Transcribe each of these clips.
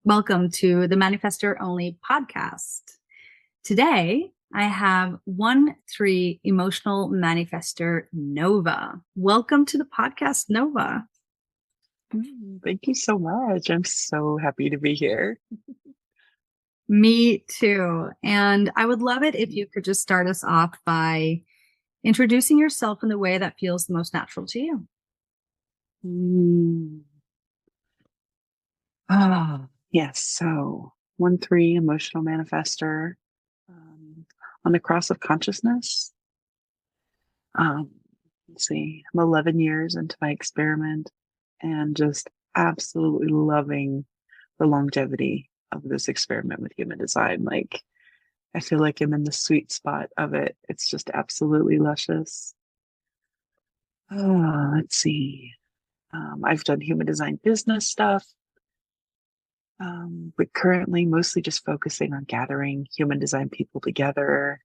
Welcome to the Manifestor Only podcast. Today, I have 1-3 emotional manifestor Nova. Welcome to the podcast, Nova. Thank you so much. I'm so happy to be here. Me too. And I would love it if you could just start us off by introducing yourself in the way that feels the most natural to you. Mm. Yes. So 1-3 emotional manifestor on the cross of consciousness. Um, let's see, I'm 11 years into my experiment and just absolutely loving the longevity of this experiment with human design. Like, I feel like I'm in the sweet spot of it. It's just absolutely luscious. Let's see. I've done human design business stuff, but currently mostly just focusing on gathering human design people together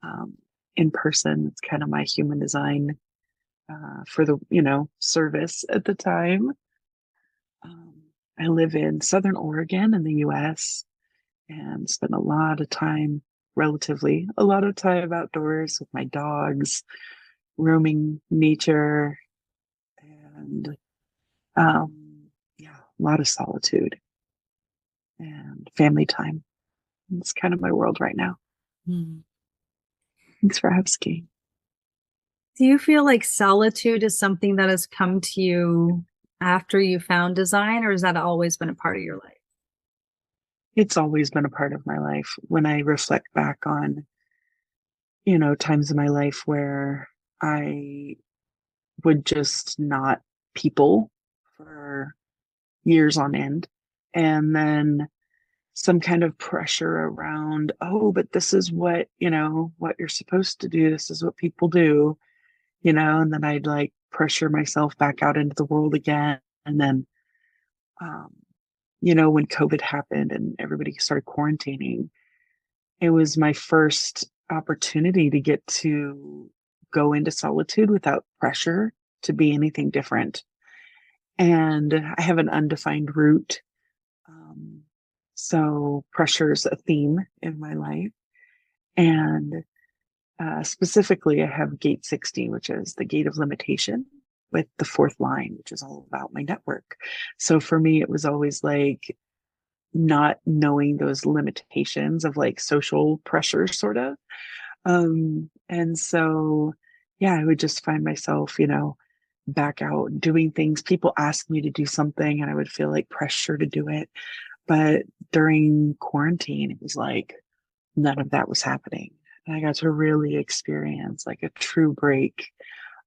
um, in person. It's kind of my human design for the, service at the time. Um, I live in Southern Oregon in the US and spend relatively a lot of time outdoors with my dogs, roaming nature, and yeah, a lot of solitude and family time. It's kind of my world right now. Thanks for asking. Do you feel like solitude is something that has come to you after you found design, or has that always been a part of your life? It's always been a part of my life. When I reflect back on, times in my life where I would just not people for years on end. And then some kind of pressure around, oh, but this is what you're supposed to do. This is what people do, and then I'd like pressure myself back out into the world again. And then, um, when COVID happened and everybody started quarantining, it was my first opportunity to get to go into solitude without pressure to be anything different. And I have an undefined root. So pressure's a theme in my life. And specifically, I have gate 60, which is the gate of limitation, with the fourth line, which is all about my network. So for me, it was always like not knowing those limitations of like social pressure, sort of. And so, yeah, I would just find myself, back out doing things. People ask me to do something and I would feel like pressure to do it. But during quarantine, it was like none of that was happening. And I got to really experience like a true break.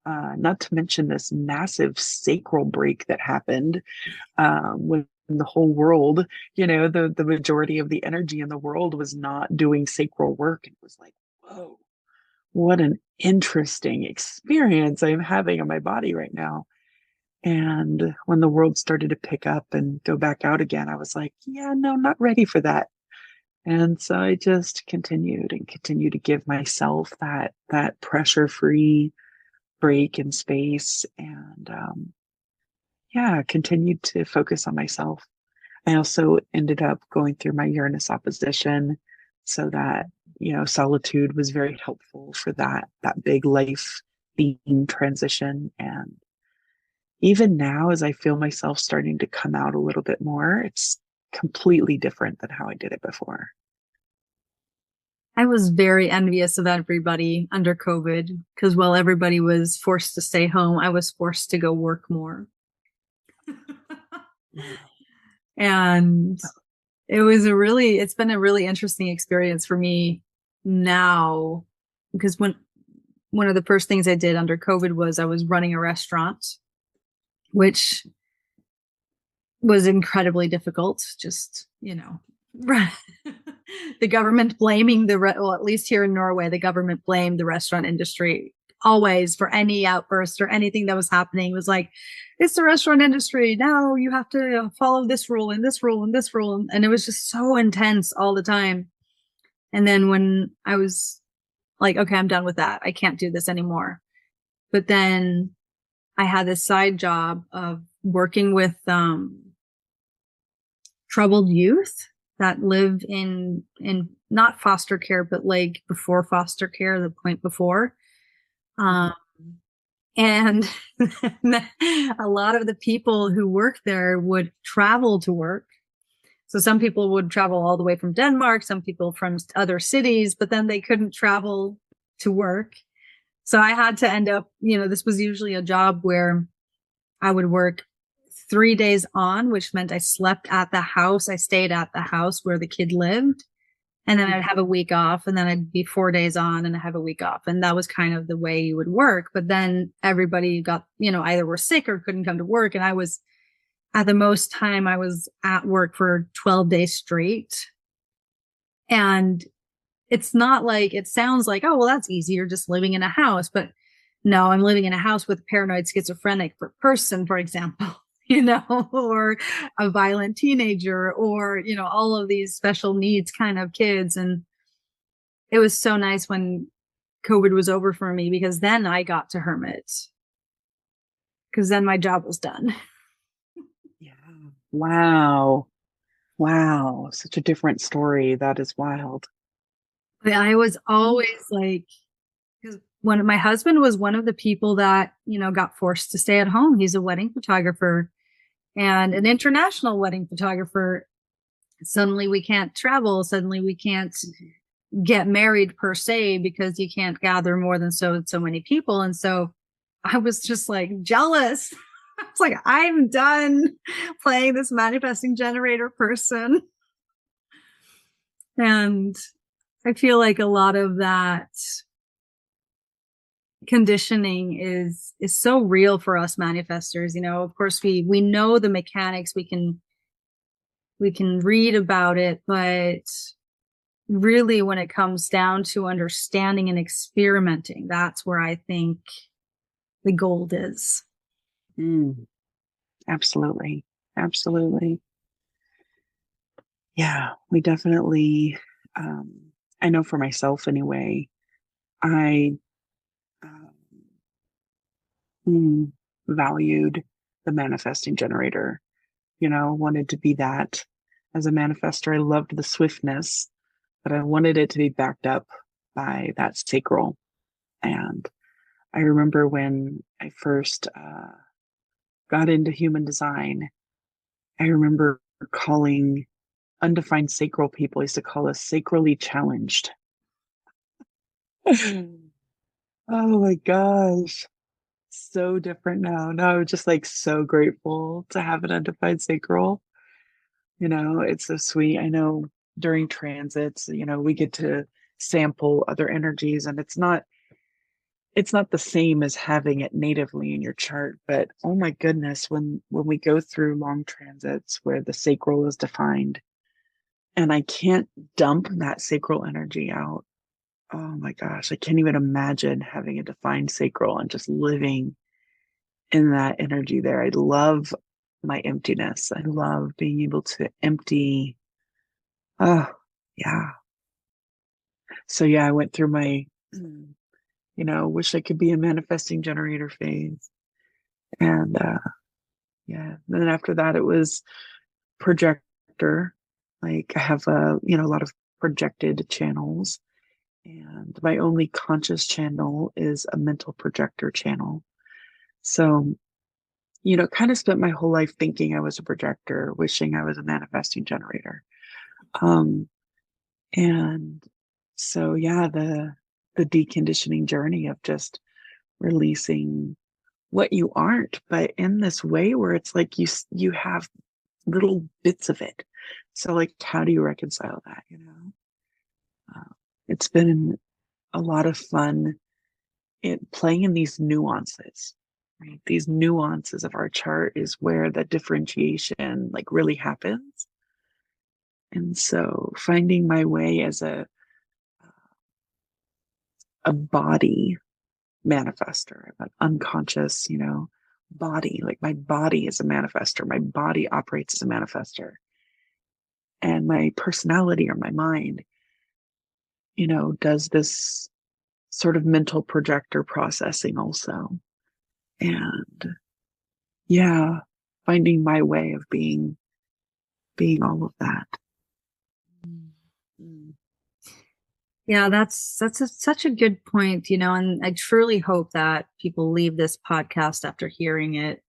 Not to mention this massive sacral break that happened when the whole world, the majority of the energy in the world was not doing sacral work. It was like, whoa, what an interesting experience I'm having in my body right now. And when the world started to pick up and go back out again, I was like, yeah, no, not ready for that. And so I just continued to give myself that pressure-free break and space, and yeah, continued to focus on myself. I also ended up going through my Uranus opposition, so that solitude was very helpful for that big life theme transition. And even now, as I feel myself starting to come out a little bit more, it's completely different than how I did it before. I was very envious of everybody under COVID because while everybody was forced to stay home, I was forced to go work more. And it's been a really interesting experience for me now, because one of the first things I did under COVID was I was running a restaurant, which was incredibly difficult. Just, the government blaming well, at least here in Norway, the government blamed the restaurant industry always for any outburst or anything that was happening. It was like, it's the restaurant industry. Now you have to follow this rule and this rule and this rule. And it was just so intense all the time. And then when I was like, okay, I'm done with that. I can't do this anymore. But then I had this side job of working with troubled youth that live in not foster care, but like before foster care, the point before. Um, and a lot of the people who work there would travel to work. So some people would travel all the way from Denmark, some people from other cities, but then they couldn't travel to work. So I had to end up, this was usually a job where I would work 3 days on, which meant I slept at the house. I stayed at the house where the kid lived. And then I'd have a week off, and then I'd be 4 days on and I have a week off. And that was kind of the way you would work. But then everybody got, either were sick or couldn't come to work. And I was at the most time I was at work for 12 days straight. And it's not like, it sounds like, oh, well, that's easy. You're just living in a house. But no, I'm living in a house with a paranoid schizophrenic person, for example, or a violent teenager, or, all of these special needs kind of kids. And it was so nice when COVID was over for me, because then I got to hermit, because then my job was done. Yeah. Wow. Wow. Such a different story. That is wild. But I was always like, because when my husband was one of the people that, got forced to stay at home. He's a wedding photographer and an international wedding photographer. Suddenly we can't travel. Suddenly we can't get married per se, because you can't gather more than so many people. And so I was just like jealous. I was like, I'm done playing this manifesting generator person. And I feel like a lot of that conditioning is so real for us manifestors. Of course we know the mechanics, we can read about it, but really when it comes down to understanding and experimenting, that's where I think the gold is. Absolutely. Absolutely. Yeah, we definitely, I know for myself anyway, I valued the manifesting generator, wanted to be that as a manifestor. I loved the swiftness, but I wanted it to be backed up by that sacral. And I remember when I first got into human design, I remember calling undefined sacral people, I used to call us sacrally challenged. Oh my gosh. So different now. Now I'm just like so grateful to have an undefined sacral. It's so sweet. I know during transits, we get to sample other energies, and it's not the same as having it natively in your chart. But oh my goodness, when we go through long transits where the sacral is defined and I can't dump that sacral energy out. Oh my gosh, I can't even imagine having a defined sacral and just living in that energy there. I love my emptiness. I love being able to empty. Oh, yeah. So yeah, I went through my, wish I could be a manifesting generator phase. And yeah, and then after that, it was projector. Like I have a lot of projected channels, and my only conscious channel is a mental projector channel. So, kind of spent my whole life thinking I was a projector, wishing I was a manifesting generator. And so, yeah, the deconditioning journey of just releasing what you aren't, but in this way where it's like you have little bits of it. So, like, how do you reconcile that? It's been a lot of fun playing in these nuances. Right? These nuances of our chart is where the differentiation like really happens. And so finding my way as a body manifestor, an unconscious, body. Like my body is a manifestor. My body operates as a manifestor. And my personality or my mind, does this sort of mental projector processing also. And yeah, finding my way of being being all of that. Mm. Mm. Yeah, that's such a good point, and I truly hope that people leave this podcast after hearing it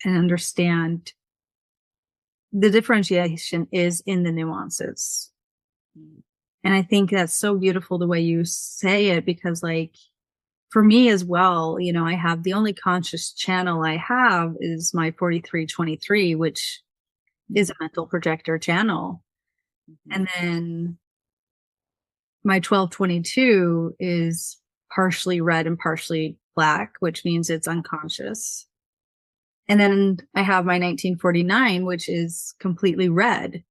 and understand the differentiation is in the nuances. Mm. And I think that's so beautiful the way you say it, because like for me as well, I have the only conscious channel I have is my 4323, which is a mental projector channel. Mhm. And then my 1222 is partially red and partially black, which means it's unconscious. And then I have my 1949, which is completely red.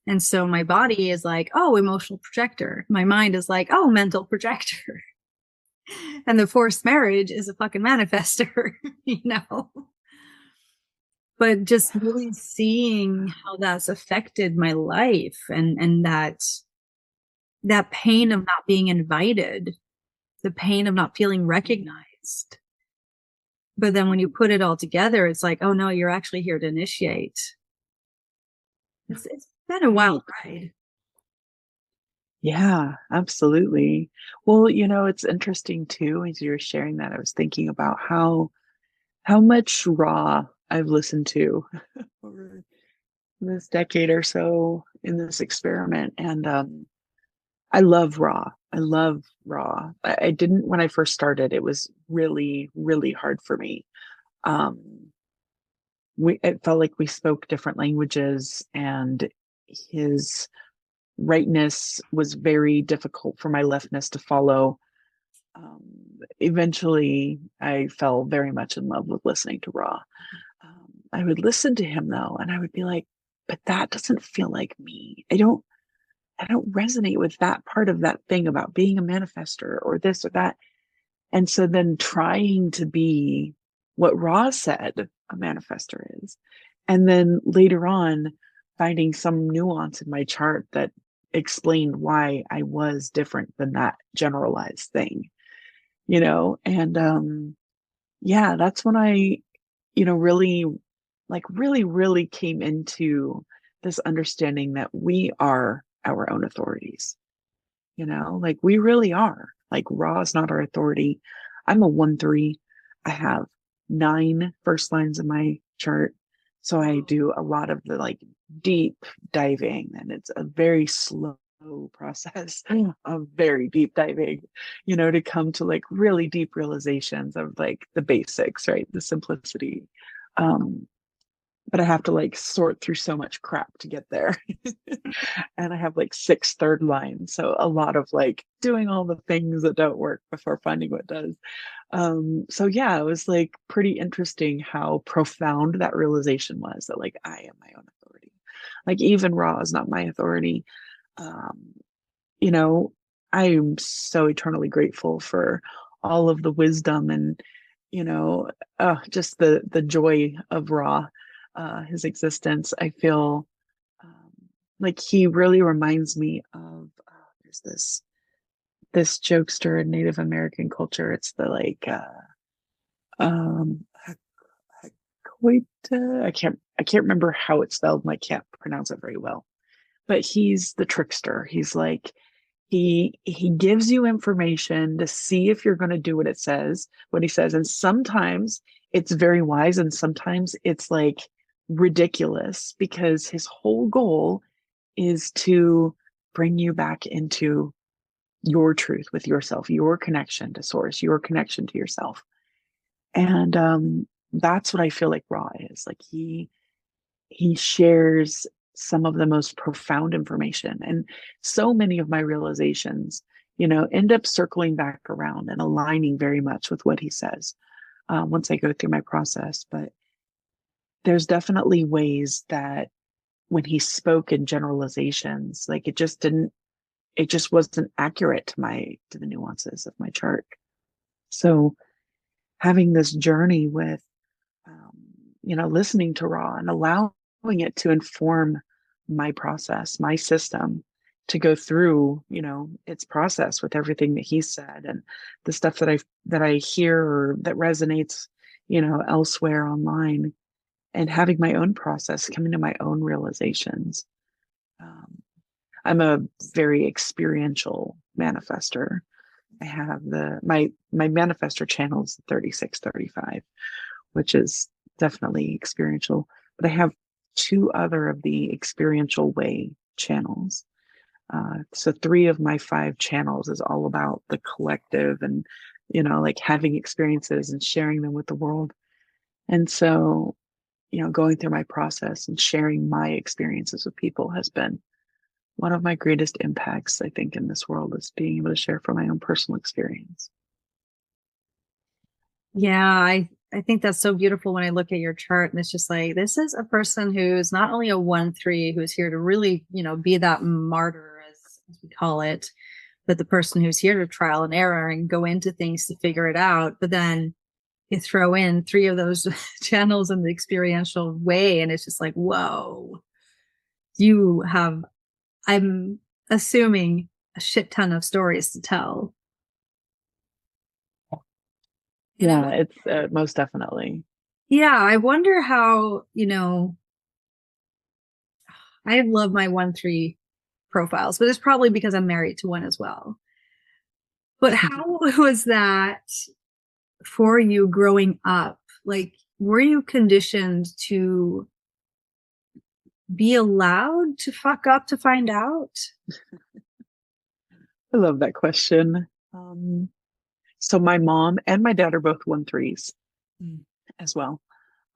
And so my body is like, oh, emotional projector. My mind is like, oh, mental projector. And the forced marriage is a fucking manifestor, you know? But just really seeing how that's affected my life, and that pain of not being invited, the pain of not feeling recognized. But then when you put it all together, it's like, oh no, you're actually here to initiate. It's been a wild ride. Yeah, absolutely. Well, it's interesting too, as you're sharing that, I was thinking about how much raw I've listened to over this decade or so in this experiment. And I love raw. I love raw. I didn't when I first started, it was really, really hard for me. Um, it felt like we spoke different languages, and his rightness was very difficult for my leftness to follow. Um, Eventually, I fell very much in love with listening to Raw. I would listen to him though, and I would be like, "But that doesn't feel like me. I don't resonate with that part of that thing about being a manifester or this or that." And so then trying to be what Ra said a manifester is. And then later on, finding some nuance in my chart that explained why I was different than that generalized thing, And yeah, that's when I, really, like, really, really came into this understanding that we are our own authorities. Like we really are. Like Ra is not our authority. I'm a 1-3. I have 9 first lines in my chart. So I do a lot of the like deep diving, and it's a very slow process of very deep diving, to come to like really deep realizations of like the basics, right? The simplicity. Um, but I have to like sort through so much crap to get there. And I have like 6 third lines. So a lot of like doing all the things that don't work before finding what does. So yeah, it was like pretty interesting how profound that realization was, that like I am my own authority. Like even Ra is not my authority. Um, you know, I'm so eternally grateful for all of the wisdom and, just the joy of Ra, his existence. I feel um, like he really reminds me of there's this jokester in Native American culture. It's the like um Hakoita. I can't remember how it's spelled and I can't pronounce it very well. But he's the trickster. He's like he gives you information to see if you're going to do what he says, and sometimes it's very wise and sometimes it's like ridiculous, because his whole goal is to bring you back into your truth with yourself, your connection to source, your connection to yourself. And that's what I feel like Ra is. Like he shares some of the most profound information. And so many of my realizations, end up circling back around and aligning very much with what he says once I go through my process. But there's definitely ways that when he spoke in generalizations, like it just wasn't accurate to the nuances of my chart. So having this journey with, um, listening to Ra and allowing it to inform my process, my system, to go through, its process with everything that he said and the stuff that I hear or that resonates, elsewhere online, and having my own process, coming to my own realizations. Um, I'm a very experiential manifester. I have my manifestor channel is 3635, which is definitely experiential. But I have two other of the experiential way channels. So three of my five channels is all about the collective and, like having experiences and sharing them with the world. And so, going through my process and sharing my experiences with people has been one of my greatest impacts, I think, in this world is being able to share from my own personal experience. Yeah, I think that's so beautiful when I look at your chart and it's just like this is a person who's not only a 1-3 who's here to really, be that martyr as we call it, but the person who's here to trial and error and go into things to figure it out. But then you throw in three of those channels in the experiential way, and it's just like, whoa, you have, I'm assuming, a shit ton of stories to tell. Yeah, it's most definitely. Yeah, I wonder how, I love my 1-3 profiles, but it's probably because I'm married to one as well. But how was that for you growing up? Like, were you conditioned to be allowed to fuck up to find out? I love that question. So my mom and my dad are both 1-3s as well.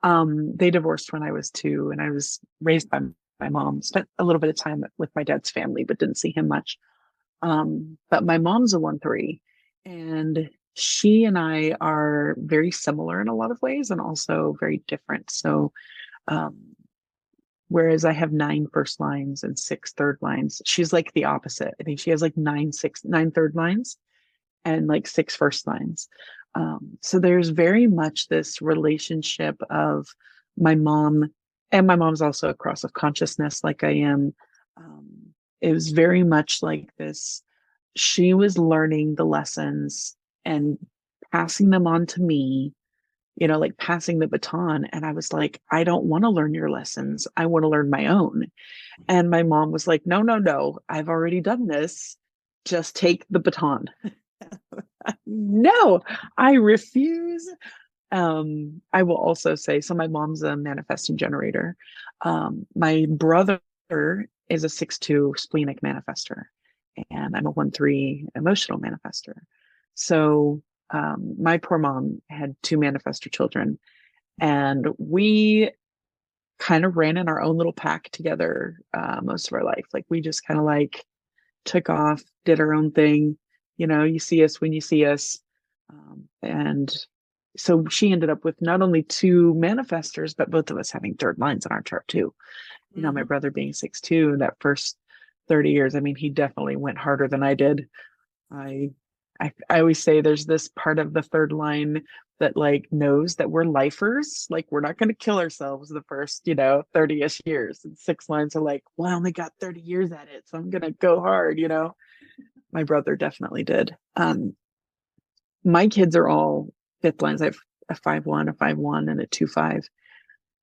They divorced when I was 2, and I was raised by my mom. Spent a little bit of time with my dad's family, but didn't see him much. But my mom's a 1-3, and she and I are very similar in a lot of ways, and also very different. So, um, whereas I have 9 first lines and 6 third lines, she's like the opposite. I think she has like 9 third lines and like 6 first lines. So there's very much this relationship of my mom, and my mom's also a cross of consciousness, like I am. It was very much like this. She was learning the lessons and passing them on to me, like passing the baton. And I was like, I don't want to learn your lessons. I want to learn my own. And my mom was like, no, no, no, I've already done this. Just take the baton. No, I refuse. I will also say, so my mom's a manifesting generator. My brother is a 6-2 splenic manifester, and I'm a 1-3 emotional manifester. So my poor mom had 2 manifestor children, and we kind of ran in our own little pack together most of our life. Like we just kind of like took off, did our own thing. You see us when you see us. And so she ended up with not only 2 manifestors, but both of us having third lines on our chart too. My brother being 6-2, that first 30 years, I mean, he definitely went harder than I did. I, I always say there's this part of the third line that like knows that we're lifers, like we're not going to kill ourselves the first 30ish years, and 6 lines are like, well, I only got 30 years at it, so I'm going to go hard. My brother definitely did. My kids are all fifth lines. I have a 5-1, a 5-1, and a 2-5.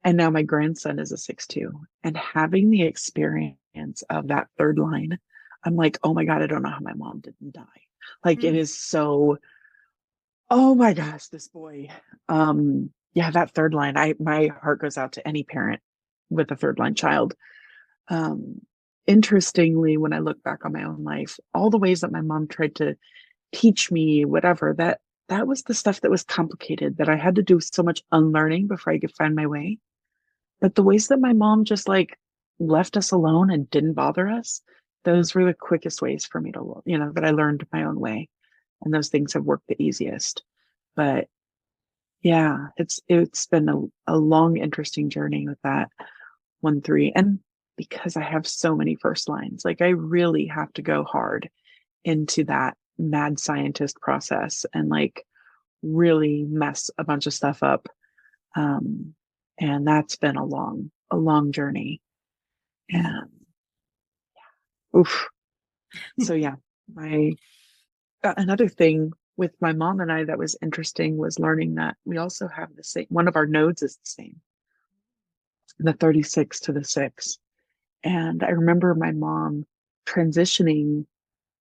And now my grandson is a 6-2. And having the experience of that third line, I'm like, oh my God, I don't know how my mom didn't die. Like it is so, oh my gosh, this boy. Yeah, that third line, my heart goes out to any parent with a third line child. Um, Interestingly, when I look back on my own life, all the ways that my mom tried to teach me whatever, that was the stuff that was complicated, that I had to do so much unlearning before I could find my way. But the ways that my mom just like left us alone and didn't bother us, those were the quickest ways for me to, that I learned my own way. And those things have worked the easiest. But yeah, it's been a long, interesting journey with that 1-3. And because I have so many first lines, like I really have to go hard into that mad scientist process and like really mess a bunch of stuff up. And that's been a long journey. And oof. So yeah, my another thing with my mom and I that was interesting was learning that we also have the same, one of our nodes is the same, the 36 to the 6. And I remember my mom transitioning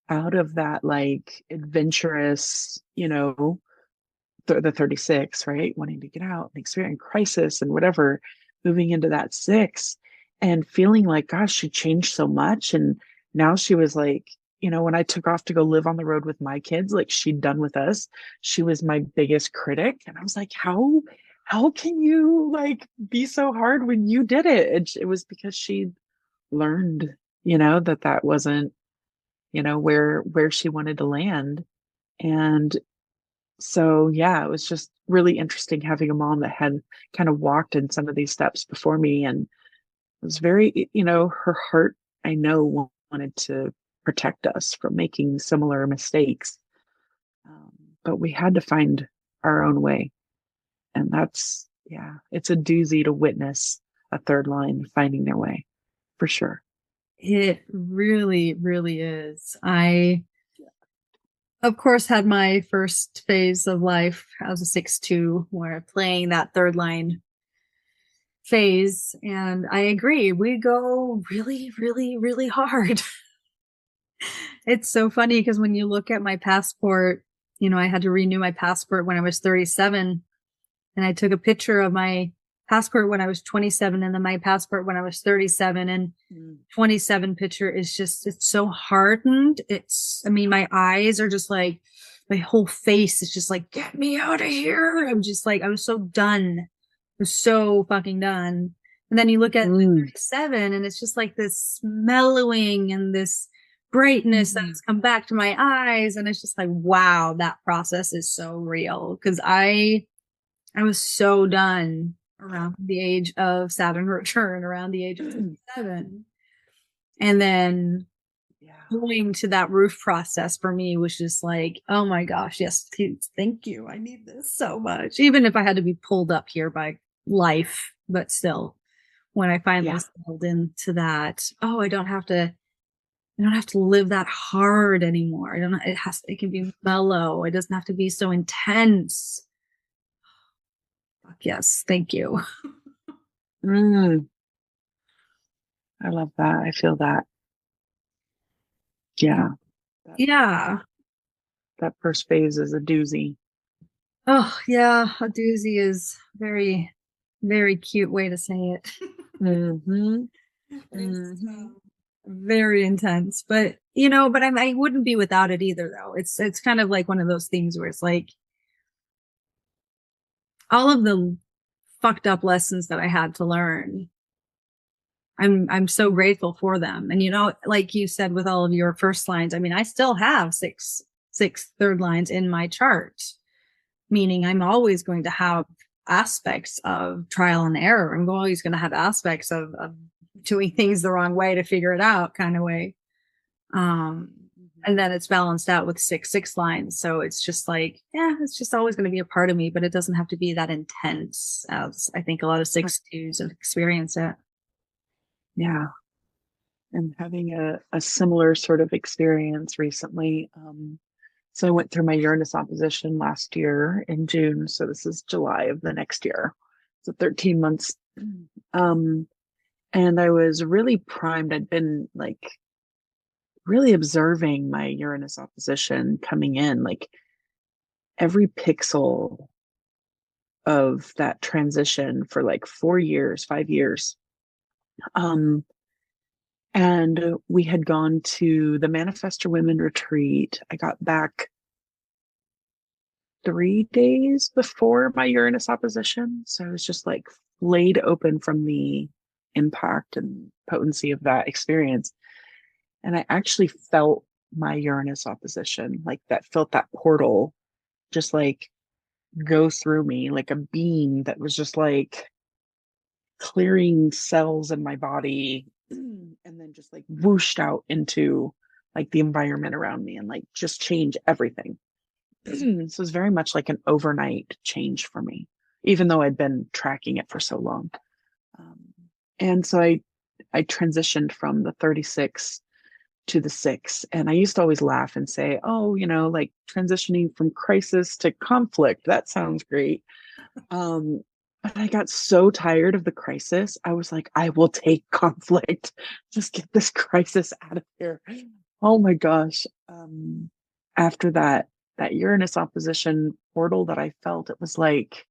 out of that like adventurous, the 36, right? Wanting to get out and experience crisis and whatever, moving into that six and feeling like, gosh, she changed so much. And now she was like, when I took off to go live on the road with my kids, like she'd done with us, she was my biggest critic. And I was like, how can you like be so hard when you did it? And it was because she learned, that wasn't, where she wanted to land. And so, yeah, it was just really interesting having a mom that had kind of walked in some of these steps before me. And it was very, her heart, I know, wanted to protect us from making similar mistakes. Um, but we had to find our own way. And that's, yeah, it's a doozy to witness a third line finding their way for sure. It really, really is. I, of course, had my first phase of life as a 6-2, where playing that third line phase. And I agree, we go really, really, really hard. It's so funny because when you look at my passport, I had to renew my passport when I was 37. And I took a picture of my passport when I was 27 and then my passport when I was 37. And 27 picture is just, it's so hardened. I mean, my eyes are just like, my whole face is just like, get me out of here. I'm just like, I was so done. I was so fucking done. And then you look at 37 and it's just like this mellowing and this brightness that's come back to my eyes. And it's just like, wow, that process is so real. Cause I was so done around the age of Saturn return, around the age of 27. And then going to that roof process for me was just like, oh my gosh, yes, please, thank you. I need this so much. Even if I had to be pulled up here by life, but still, when I finally settled into that, I don't have to live that hard anymore. It can be mellow. It doesn't have to be so intense. Yes, thank you. Mm, I love that. I feel that. Yeah. Yeah. That first phase is a doozy. Oh, yeah. A doozy is very, very cute way to say it. Mm-hmm. It's very intense, but I wouldn't be without it either, though. It's kind of like one of those things where it's like all of the fucked up lessons that I had to learn. I'm so grateful for them. And like you said with all of your first lines, I mean, I still have six third lines in my chart, meaning I'm always going to have aspects of trial and error. I'm always going to have aspects of doing things the wrong way to figure it out kind of way. And then it's balanced out with six lines. So it's just like, yeah, it's just always going to be a part of me, but it doesn't have to be that intense as I think a lot of 6-2s have experienced it. Yeah. And having a similar sort of experience recently. So I went through my Uranus opposition last year in June. So this is July of the next year. So 13 months. And I was really primed. I'd been like really observing my Uranus opposition coming in, like every pixel of that transition for like 4 years, 5 years. And we had gone to the Manifestor Women retreat. I got back 3 days before my Uranus opposition. So I was just like laid open from the impact and potency of that experience. And I actually felt my Uranus opposition, like that, felt that portal just like go through me, like a beam that was just like clearing cells in my body and then just like whooshed out into like the environment around me and like just change everything. So it was very much like an overnight change for me, even though I'd been tracking it for so long. Um, and so I transitioned from the 36 to the 6. And I used to always laugh and say, oh, like transitioning from crisis to conflict, that sounds great. But I got so tired of the crisis. I was like, I will take conflict. Just get this crisis out of here. Oh my gosh. After that Uranus opposition portal that I felt, it was like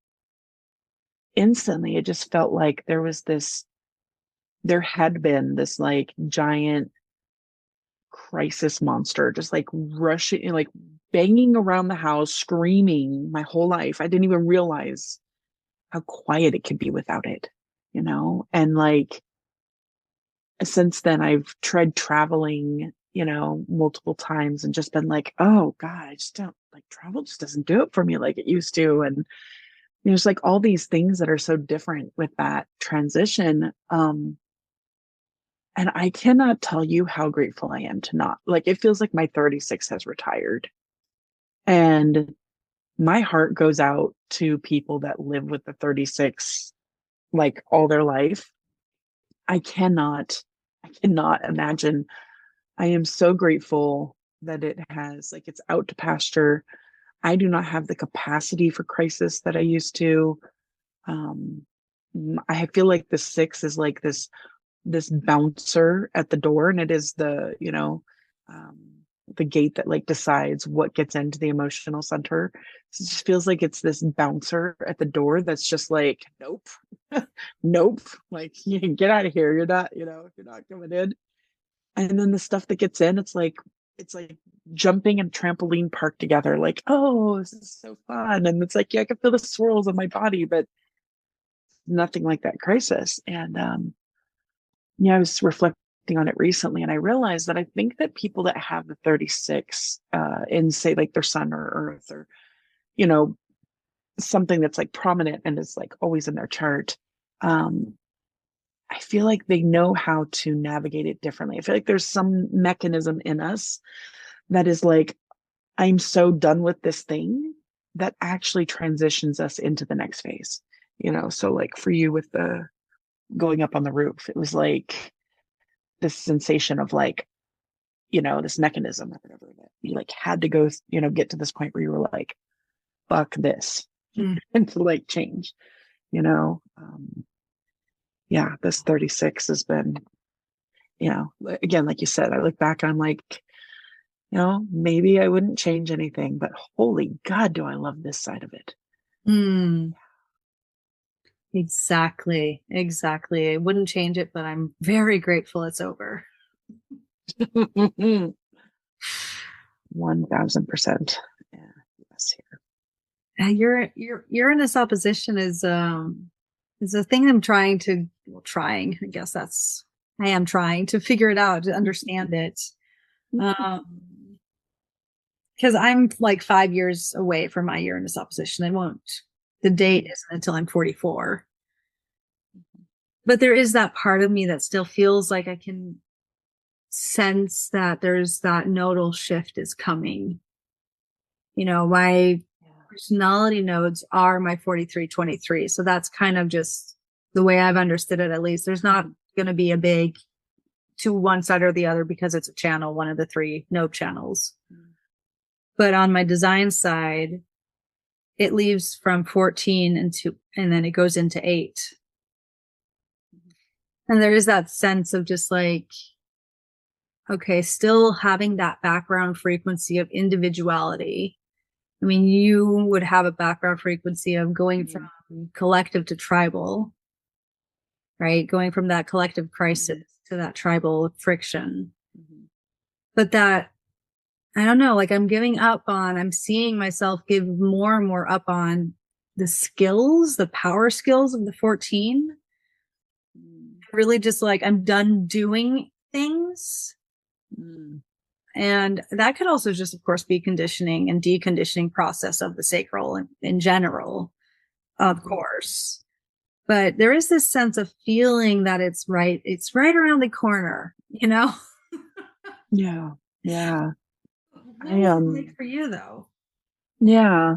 instantly, it just felt like there had been this like giant crisis monster just like rushing, like banging around the house, screaming my whole life. I didn't even realize how quiet it could be without it, you know? And like since then, I've tried traveling, multiple times and just been like, oh God, I just don't like travel just doesn't do it for me like it used to. And there's like all these things that are so different with that transition. And I cannot tell you how grateful I am to not like it feels like my 36 has retired. And my heart goes out to people that live with the 36 like all their life. I cannot, I cannot imagine. I am so grateful that it has like it's out to pasture. I do not have the capacity for crisis that I used to. Um, I feel like the six is like this bouncer at the door, and it is um, the gate that like decides what gets into the emotional center. So it just feels like it's this bouncer at the door that's just like, nope, nope, like you can get out of here. You're not coming in. And then the stuff that gets in, it's like jumping and trampoline park together. Like, oh, this is so fun, and it's like, yeah, I can feel the swirls in my body, but nothing like that crisis. And yeah, I was reflecting on it recently, and I realized that I think that people that have the 36 in say like their sun or earth or you know something that's like prominent and is like always in their chart, um I feel like they know how to navigate it differently. I feel like there's some mechanism in us that is like, I'm so done with this thing that actually transitions us into the next phase. So like for you with the going up on the roof, it was like this sensation of like, this mechanism or whatever that you like had to go, get to this point where you were like, fuck this, Mm. and to like change, yeah, this 36 has been, again, like you said, I look back and I'm like, maybe I wouldn't change anything, but holy God, do I love this side of it. Mm. Exactly. Exactly. I wouldn't change it, but I'm very grateful it's over. 1000%. Yeah. Yes. Your Uranus opposition is a thing I'm trying to trying. I guess that's I am trying to figure it out to understand it. Because I'm like 5 years away from my Uranus opposition. I won't. The date isn't until I'm 44. But there is that part of me that still feels like I can sense that there's that nodal shift is coming. My personality nodes are my 4323. So that's kind of just the way I've understood it, at least. There's not going to be a big to one side or the other because it's a channel, one of the three node channels. But on my design side, it leaves from 14 and then it goes into 8. And there is that sense of just like, okay, still having that background frequency of individuality. I mean, you would have a background frequency of going from collective to tribal, right? Going from that collective crisis to that tribal friction. But that, I don't know, like I'm seeing myself give more and more up on the power skills of the 14. Really just like, I'm done doing things. And that could also just, of course, be conditioning and deconditioning process of the sacral in general, of course. But there is this sense of feeling that it's right around the corner, Yeah. Yeah. What was it like for you though? Yeah.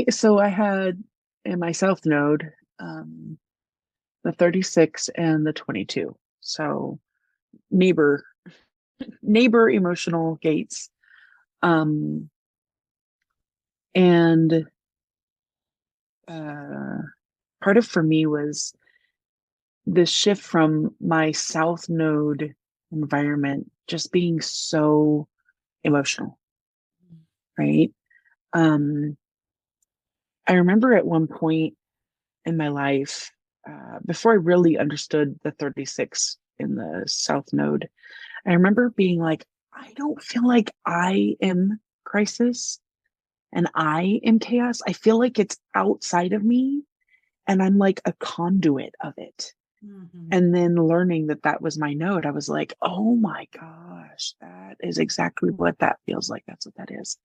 So I had in my south node, the 36 and the 22. So neighbor, neighbor emotional gates. And part of for me was this shift from my south node environment just being so emotional, right? Um, I remember at one point in my life, before I really understood the 36 in the south node, I remember being like, I don't feel like I am crisis and I am chaos. I feel like it's outside of me and I'm like a conduit of it. Mhm. And then learning that that was my node, I was like, oh my gosh, that is exactly what that feels like. That's what that is.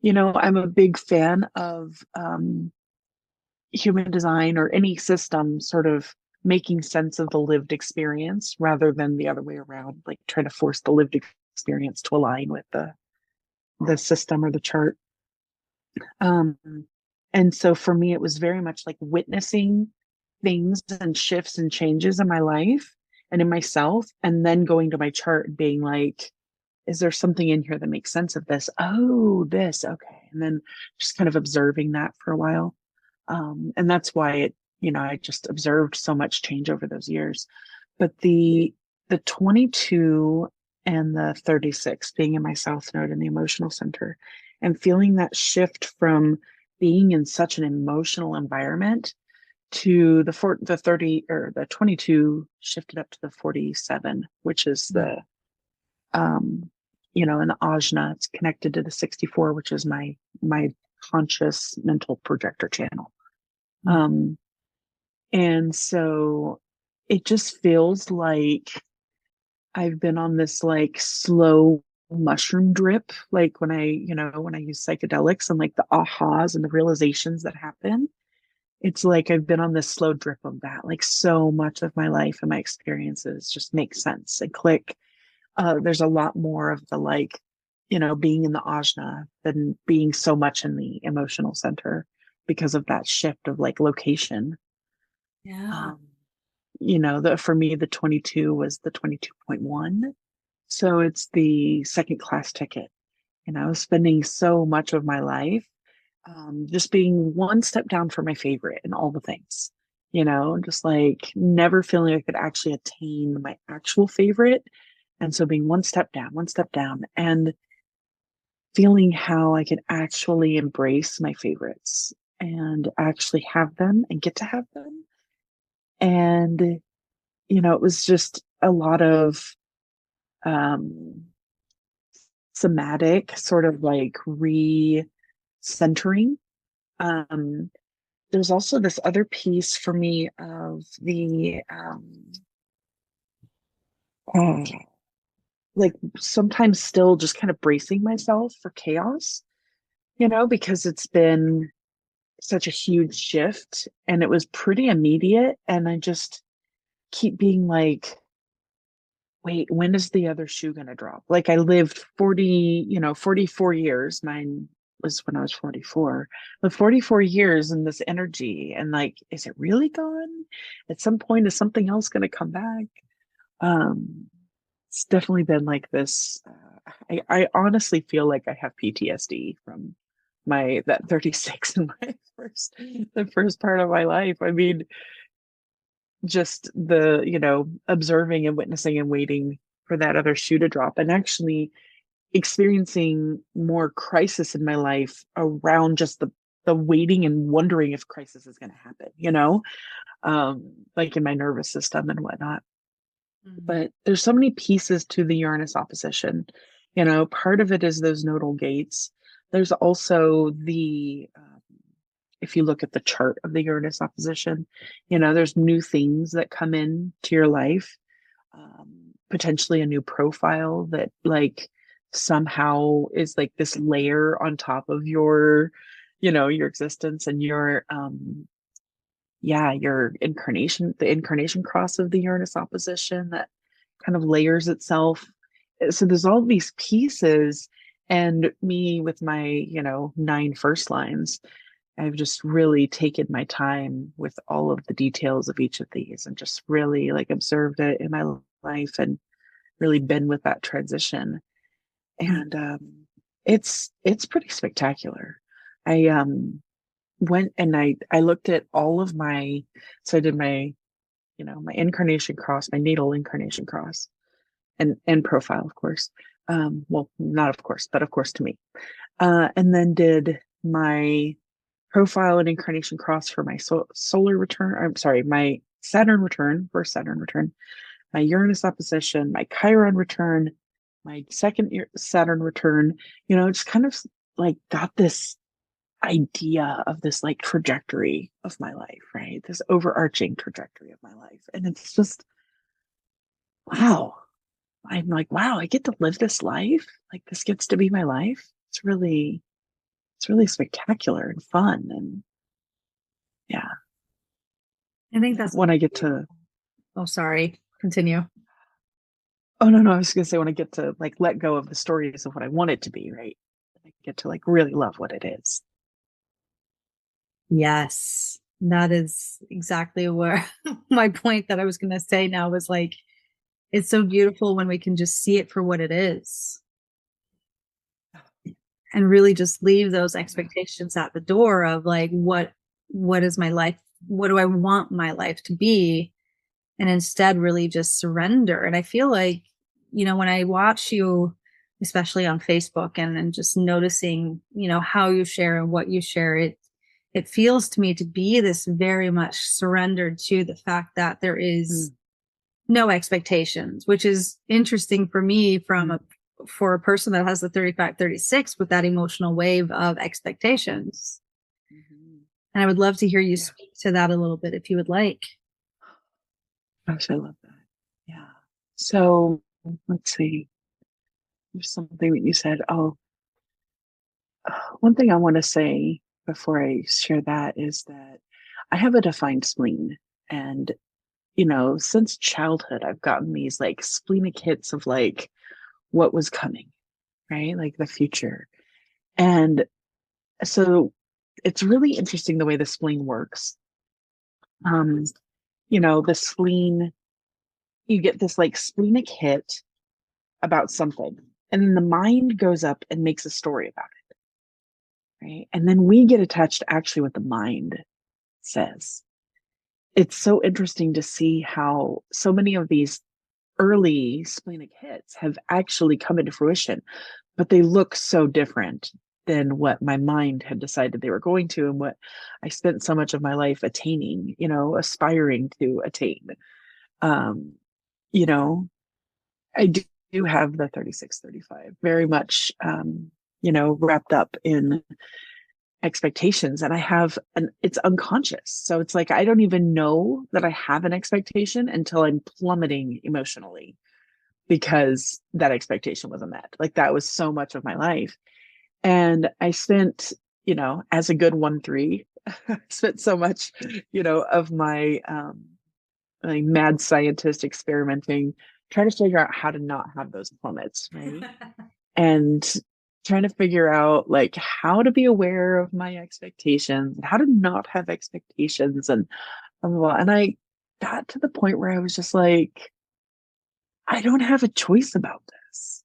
I'm a big fan of human design or any system sort of making sense of the lived experience rather than the other way around, like trying to force the lived experience to align with the system or the chart. Um, and so for me, it was very much like witnessing things and shifts and changes in my life and in myself, and then going to my chart and being like, is there something in here that makes sense of this? Oh, this, okay. And then just kind of observing that for a while. And that's why I just observed so much change over those years. But the 22 and the 36 being in my south node in the emotional center and feeling that shift from being in such an emotional environment to the 30 or the 22 shifted up to the 47, which is um in the ajna, it's connected to the 64, which is my conscious mental projector channel. um and so it just feels like I've been on this like slow mushroom drip, like when I use psychedelics and like the ahas and the realizations that happen. It's like I've been on this slow drip of that. Like so much of my life and my experiences just make sense and click. There's a lot more of the like, being in the ajna than being so much in the emotional center because of that shift of like location. Yeah. Um, for me, the 22 was the 22.1. So it's the second class ticket. And I was spending so much of my life just being one step down from my favorite in all the things, just like never feeling I could actually attain my actual favorite. And so being one step down, and feeling how I could actually embrace my favorites and actually have them and get to have them. And, it was just a lot of um, somatic sort of like re-centering. Um, there's also this other piece for me of the uh, like sometimes still just kind of bracing myself for chaos, because it's been such a huge shift and it was pretty immediate. And I just keep being like, wait, when is the other shoe going to drop? Like I lived 44 years. Mine was when I was 44, but 44 years in this energy. And like, is it really gone? At some point, is something else going to come back? Um, it's definitely been like this. I honestly feel like I have PTSD from that 36 in the first part of my life. I mean, just observing and witnessing and waiting for that other shoe to drop and actually experiencing more crisis in my life around just the waiting and wondering if crisis is going to happen, like in my nervous system and whatnot. Mhm. But there's so many pieces to the Uranus opposition. Part of it is those nodal gates. There's also if you look at the chart of the Uranus opposition, there's new things that come in to your life, potentially a new profile that like somehow is like this layer on top of your existence and your incarnation, the incarnation cross of the Uranus opposition that kind of layers itself. So there's all these pieces, and me with my, 9 first lines, I've just really taken my time with all of the details of each of these and just really like observed it in my life and really been with that transition. And it's pretty spectacular. I went and I looked at all of my, so I did my, my incarnation cross, my natal incarnation cross, and profile, of course. Well, not of course, but of course to me. And then did my profile and incarnation cross for my solar return. I'm sorry, my Saturn return, first Saturn return, my Uranus opposition, my Chiron return, my second Saturn return. Just kind of like got this idea of this like trajectory of my life, right? This overarching trajectory of my life. And it's just, wow. I'm like, wow, I get to live this life. Like this gets to be my life. It's really spectacular and fun. And yeah, I think that's, when I get to, oh, sorry, continue. oh no, I was going to say when I get to like let go of the stories of what I want it to be, right? I get to like really love what it is. Yes, that is exactly where my point that I was going to say now was like, it's so beautiful when we can just see it for what it is and really just leave those expectations at the door of like, what is my life? What do I want my life to be? And instead really just surrender. And I feel like, when I watch you, especially on Facebook and just noticing, how you share and what you share, it feels to me to be this very much surrendered to the fact that there is no expectations, which is interesting for me for a person that has the 35-36 with that emotional wave of expectations. Mm-hmm. And I would love to hear you speak to that a little bit if you would like. Gosh, I love that. Yeah. So let's see. There's something that you said. Oh, one thing I want to say before I share that is that I have a defined spleen. And, since childhood, I've gotten these like splenic hits of like what was coming, right? Like the future. And so it's really interesting the way the spleen works. Um, the spleen, you get this like splenic hit about something, and then the mind goes up and makes a story about it, right? And then we get attached to actually what the mind says. It's so interesting to see how so many of these early splenic hits have actually come into fruition, but they look so different than what my mind had decided they were going to and what I spent so much of my life attaining, aspiring to attain. Um, you know, I do have the 36-35 very much, wrapped up in expectations, and I have it's unconscious. So it's like, I don't even know that I have an expectation until I'm plummeting emotionally because that expectation wasn't met. Like that was so much of my life. And I spent, as a good 1-3, spent so much, of my mad scientist experimenting, trying to figure out how to not have those plummets, right? And trying to figure out like how to be aware of my expectations, how to not have expectations, and blah, blah, blah. And I got to the point where I was just like, I don't have a choice about this.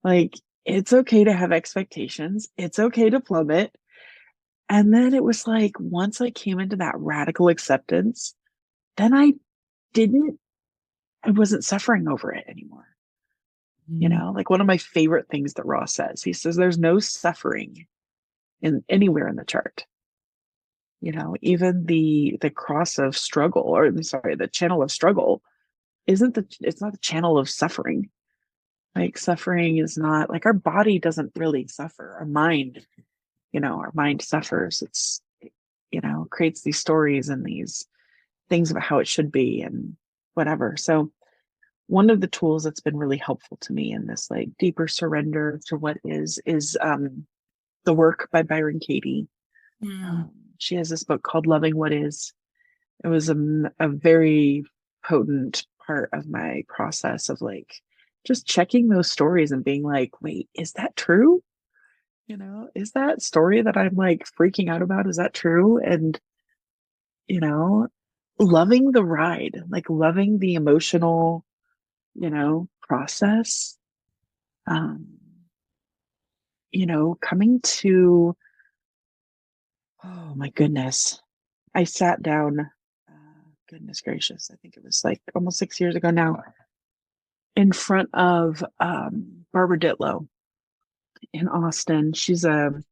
Like, it's okay to have expectations. It's okay to plummet. And then it was like, once I came into that radical acceptance, then didn't, I wasn't suffering over it anymore. Like one of my favorite things that Ross says, he says, there's no suffering in anywhere in the chart. Even the cross of struggle, or I'm sorry, the channel of struggle it's not the channel of suffering. Like suffering is not like our body doesn't really suffer. Our mind suffers. Creates these stories and these things about how it should be and whatever. So one of the tools that's been really helpful to me in this like deeper surrender to what is the work by Byron Katie. She has this book called Loving What Is. It was a very potent part of my process of like just checking those stories and being like, wait, is that true? Is that story that I'm like freaking out about, is that true? And, you know, loving the ride, like loving the emotional, process. Um, Coming to Oh my goodness. I sat down, goodness gracious, I think it was like almost 6 years ago now, in front of Barbara Ditlow in Austin. She's a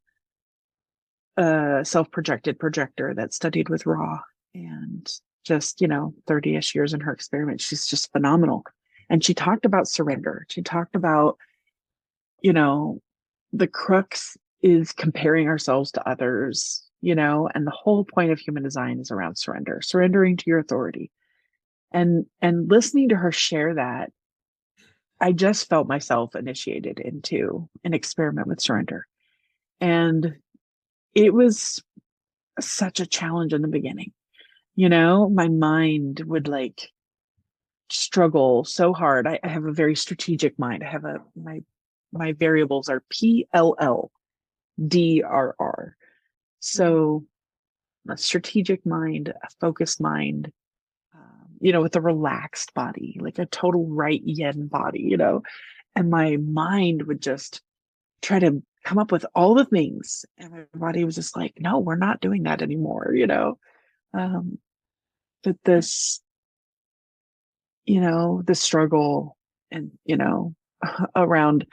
self-projected projector that studied with Ra and just, 30-ish years in her experiment. She's just phenomenal. And she talked about surrender. She talked about, you know, the crux is comparing ourselves to others, and the whole point of human design is around surrender, surrendering to your authority. And listening to her share that, I just felt myself initiated into an experiment with surrender. And it was such a challenge in the beginning. My mind would like struggle so hard. I have a very strategic mind. I have my variables are PLLDRR. So a strategic mind, a focused mind, with a relaxed body, like a total right yin body, and my mind would just try to come up with all the things. And my body was just like, no, we're not doing that anymore. Um, but the struggle and, around,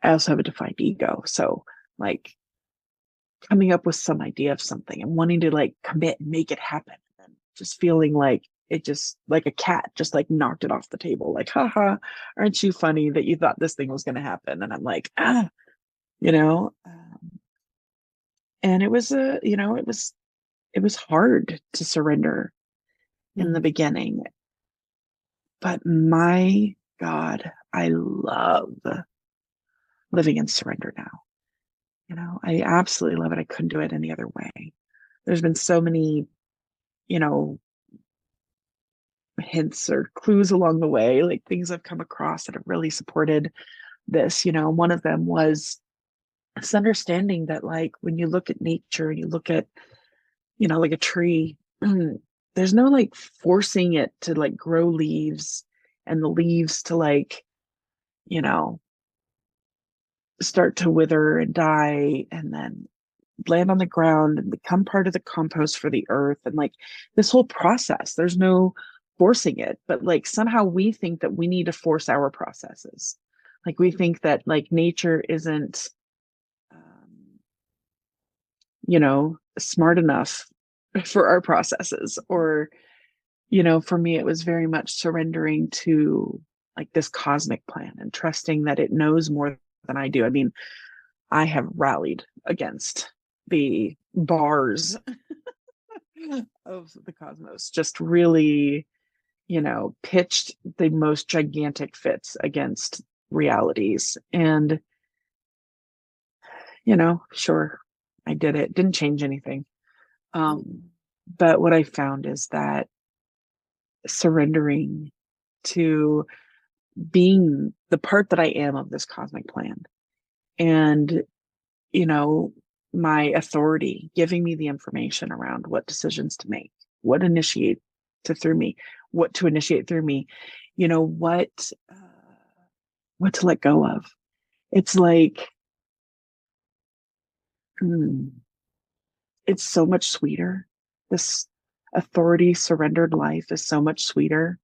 I also have a defined ego. So like coming up with some idea of something and wanting to like commit and make it happen. And just feeling like it just like a cat just like knocked it off the table. Like, haha, aren't you funny that you thought this thing was going to happen? And I'm like, you know, um, and it was hard to surrender in the Mm. beginning, but my God, I love living in surrender now. I absolutely love it. I couldn't do it any other way. There's been so many, you know, hints or clues along the way, like things I've come across that have really supported this. One of them was this understanding that, like, when you look at nature and you look at, like a tree, there's no like forcing it to like grow leaves and the leaves to like, you know, start to wither and die and then land on the ground and become part of the compost for the earth. And like this whole process, there's no forcing it, but like somehow we think that we need to force our processes. Like we think that like nature isn't, um, smart enough for our processes. Or, for me, it was very much surrendering to like this cosmic plan and trusting that it knows more than I do. I mean, I have rallied against the bars of the cosmos, just really, pitched the most gigantic fits against realities. And, sure, I did it. Didn't change anything. But what I found is that surrendering to being the part that I am of this cosmic plan and, you know, my authority giving me the information around what decisions to make, what initiate to through me, what to initiate through me, you know, what to let go of. It's like, mm, it's so much sweeter. This authority surrendered life is so much sweeter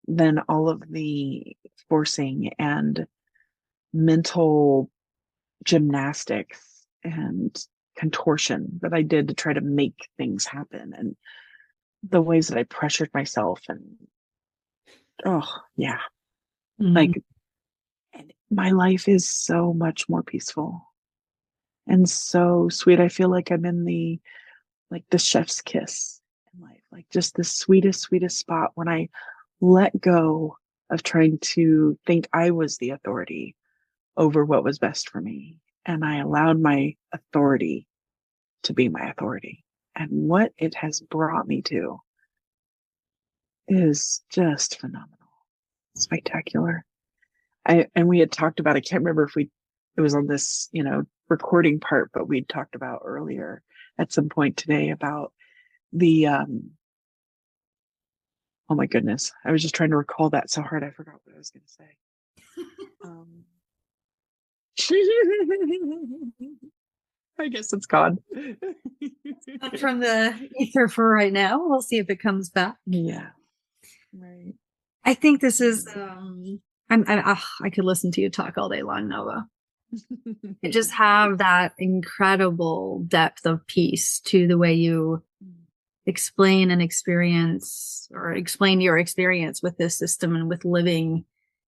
than all of the forcing and mental gymnastics and contortion that I did to try to make things happen and the ways that I pressured myself. And oh, yeah, Mm. like, and my life is so much more peaceful and so sweet. I feel like I'm in the chef's kiss in life, like just the sweetest, sweetest spot when I let go of trying to think I was the authority over what was best for me. And I allowed my authority to be my authority. And what it has brought me to is just phenomenal, spectacular. And we had talked about, I can't remember if it was on this, recording part, but we'd talked about earlier at some point today about the, oh my goodness, I was just trying to recall that so hard. I forgot what I was going to say. Um, I guess it's gone. But from the ether for right now. We'll see if it comes back. Yeah. Right. I think this is I could listen to you talk all day long, Nova. You just have that incredible depth of peace to the way you explain and experience or explain your experience with this system and with living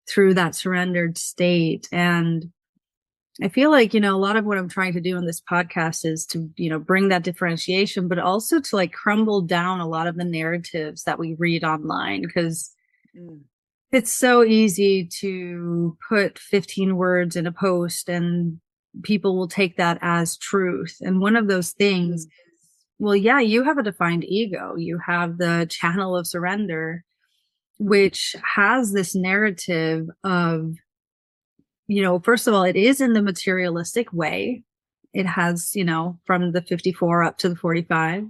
through that surrendered state. And I feel like, a lot of what I'm trying to do in this podcast is to, bring that differentiation, but also to like crumble down a lot of the narratives that we read online, because it's so easy to put 15 words in a post and people will take that as truth. And one of those things is, well, yeah, you have a defined ego. You have the channel of surrender, which has this narrative of, first of all, it is in the materialistic way. It has, from the 54 up to the 45.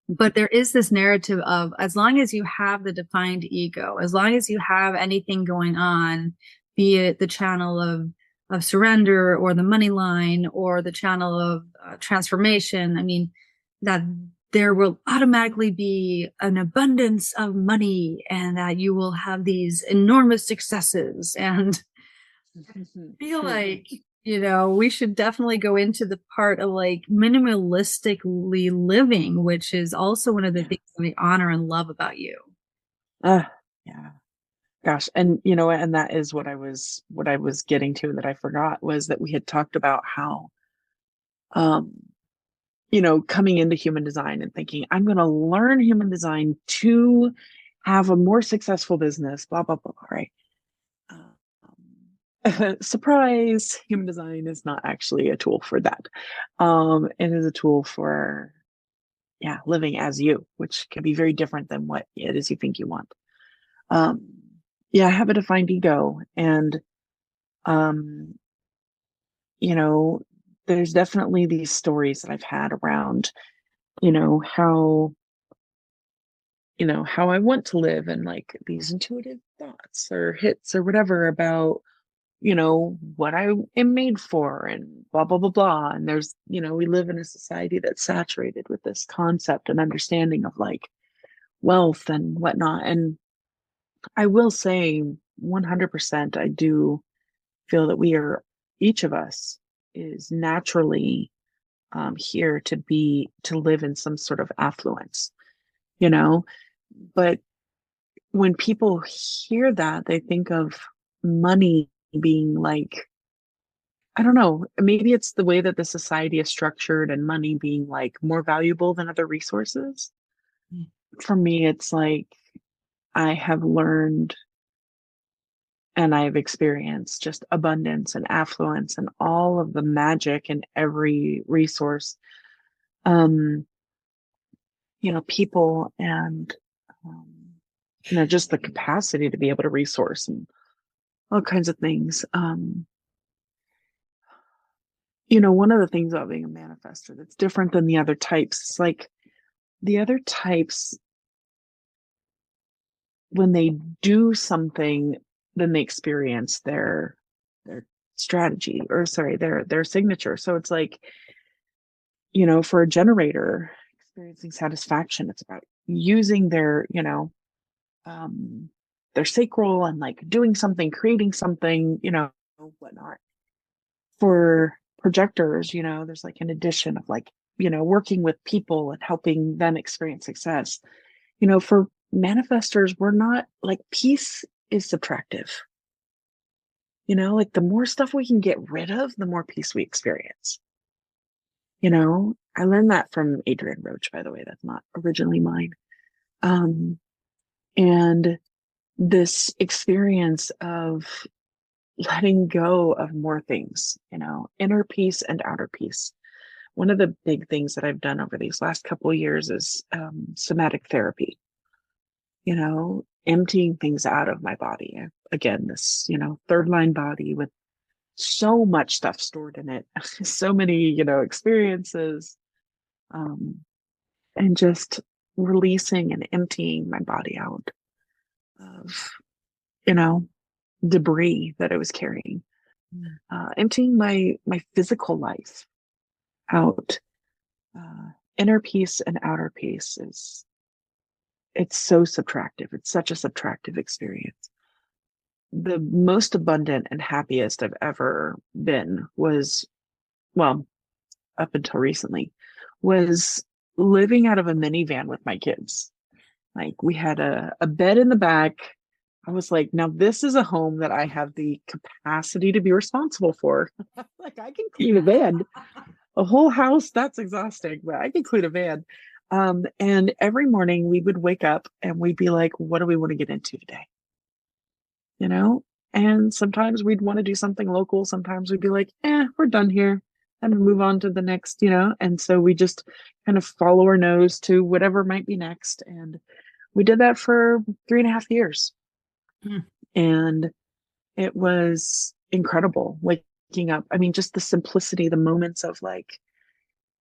But there is this narrative of, as long as you have the defined ego, as long as you have anything going on, be it the channel of surrender or the money line or the channel of transformation, I mean, that there will automatically be an abundance of money and that you will have these enormous successes. And I feel like, we should definitely go into the part of like minimalistically living, which is also one of the things that we honor and love about you. Yeah. Gosh. And and that is what I was getting to that I forgot, was that we had talked about how coming into human design and thinking, I'm going to learn human design to have a more successful business, blah, blah, blah. Right. Surprise, human design is not actually a tool for that. It is a tool for, living as you, which can be very different than what it is you think you want. I have a defined ego, and, there's definitely these stories that I've had around, how, how I want to live, and like these intuitive thoughts or hits or whatever about, what I am made for and blah, blah, blah, blah. And there's, we live in a society that's saturated with this concept and understanding of like wealth and whatnot. And I will say 100%, I do feel that each of us is naturally here to live in some sort of affluence, but when people hear that, they think of money being like, I don't know, maybe it's the way that the society is structured and money being like more valuable than other resources. For me, it's like I have learned and I've experienced just abundance and affluence and all of the magic in every resource. People and, just the capacity to be able to resource and all kinds of things. One of the things about being a manifestor that's different than the other types is like the other types, when they do something, then they experience their strategy, or sorry, their signature. So it's like, for a generator experiencing satisfaction, it's about using their sacral and like doing something, creating something, whatnot. For projectors, there's like an addition of like, working with people and helping them experience success. For manifestors, we're not like, peace is subtractive. Like the more stuff we can get rid of, the more peace we experience. I learned that from Adrienne Roach, by the way. That's not originally mine. And this experience of letting go of more things, inner peace and outer peace. One of the big things that I've done over these last couple of years is somatic therapy, emptying things out of my body. Again, this, third line body with so much stuff stored in it, so many, experiences, and just releasing and emptying my body out of, debris that I was carrying. Emptying my physical life out. Inner peace and outer peace is it's so subtractive. It's such a subtractive experience. The most abundant and happiest I've ever been was, well, up until recently, was living out of a minivan with my kids. Like we had a bed in the back. I was like, now this is a home that I have the capacity to be responsible for. Like I can clean a van. A whole house, that's exhausting, but I can clean a van. And every morning we would wake up and we'd be like, what do we want to get into today? You know? And sometimes we'd want to do something local. Sometimes we'd be like, we're done here and move on to the next, you know? And so we just kind of follow our nose to whatever might be next. And we did that for 3.5 years. Mm. And it was incredible waking up. I mean, just the simplicity, the moments of like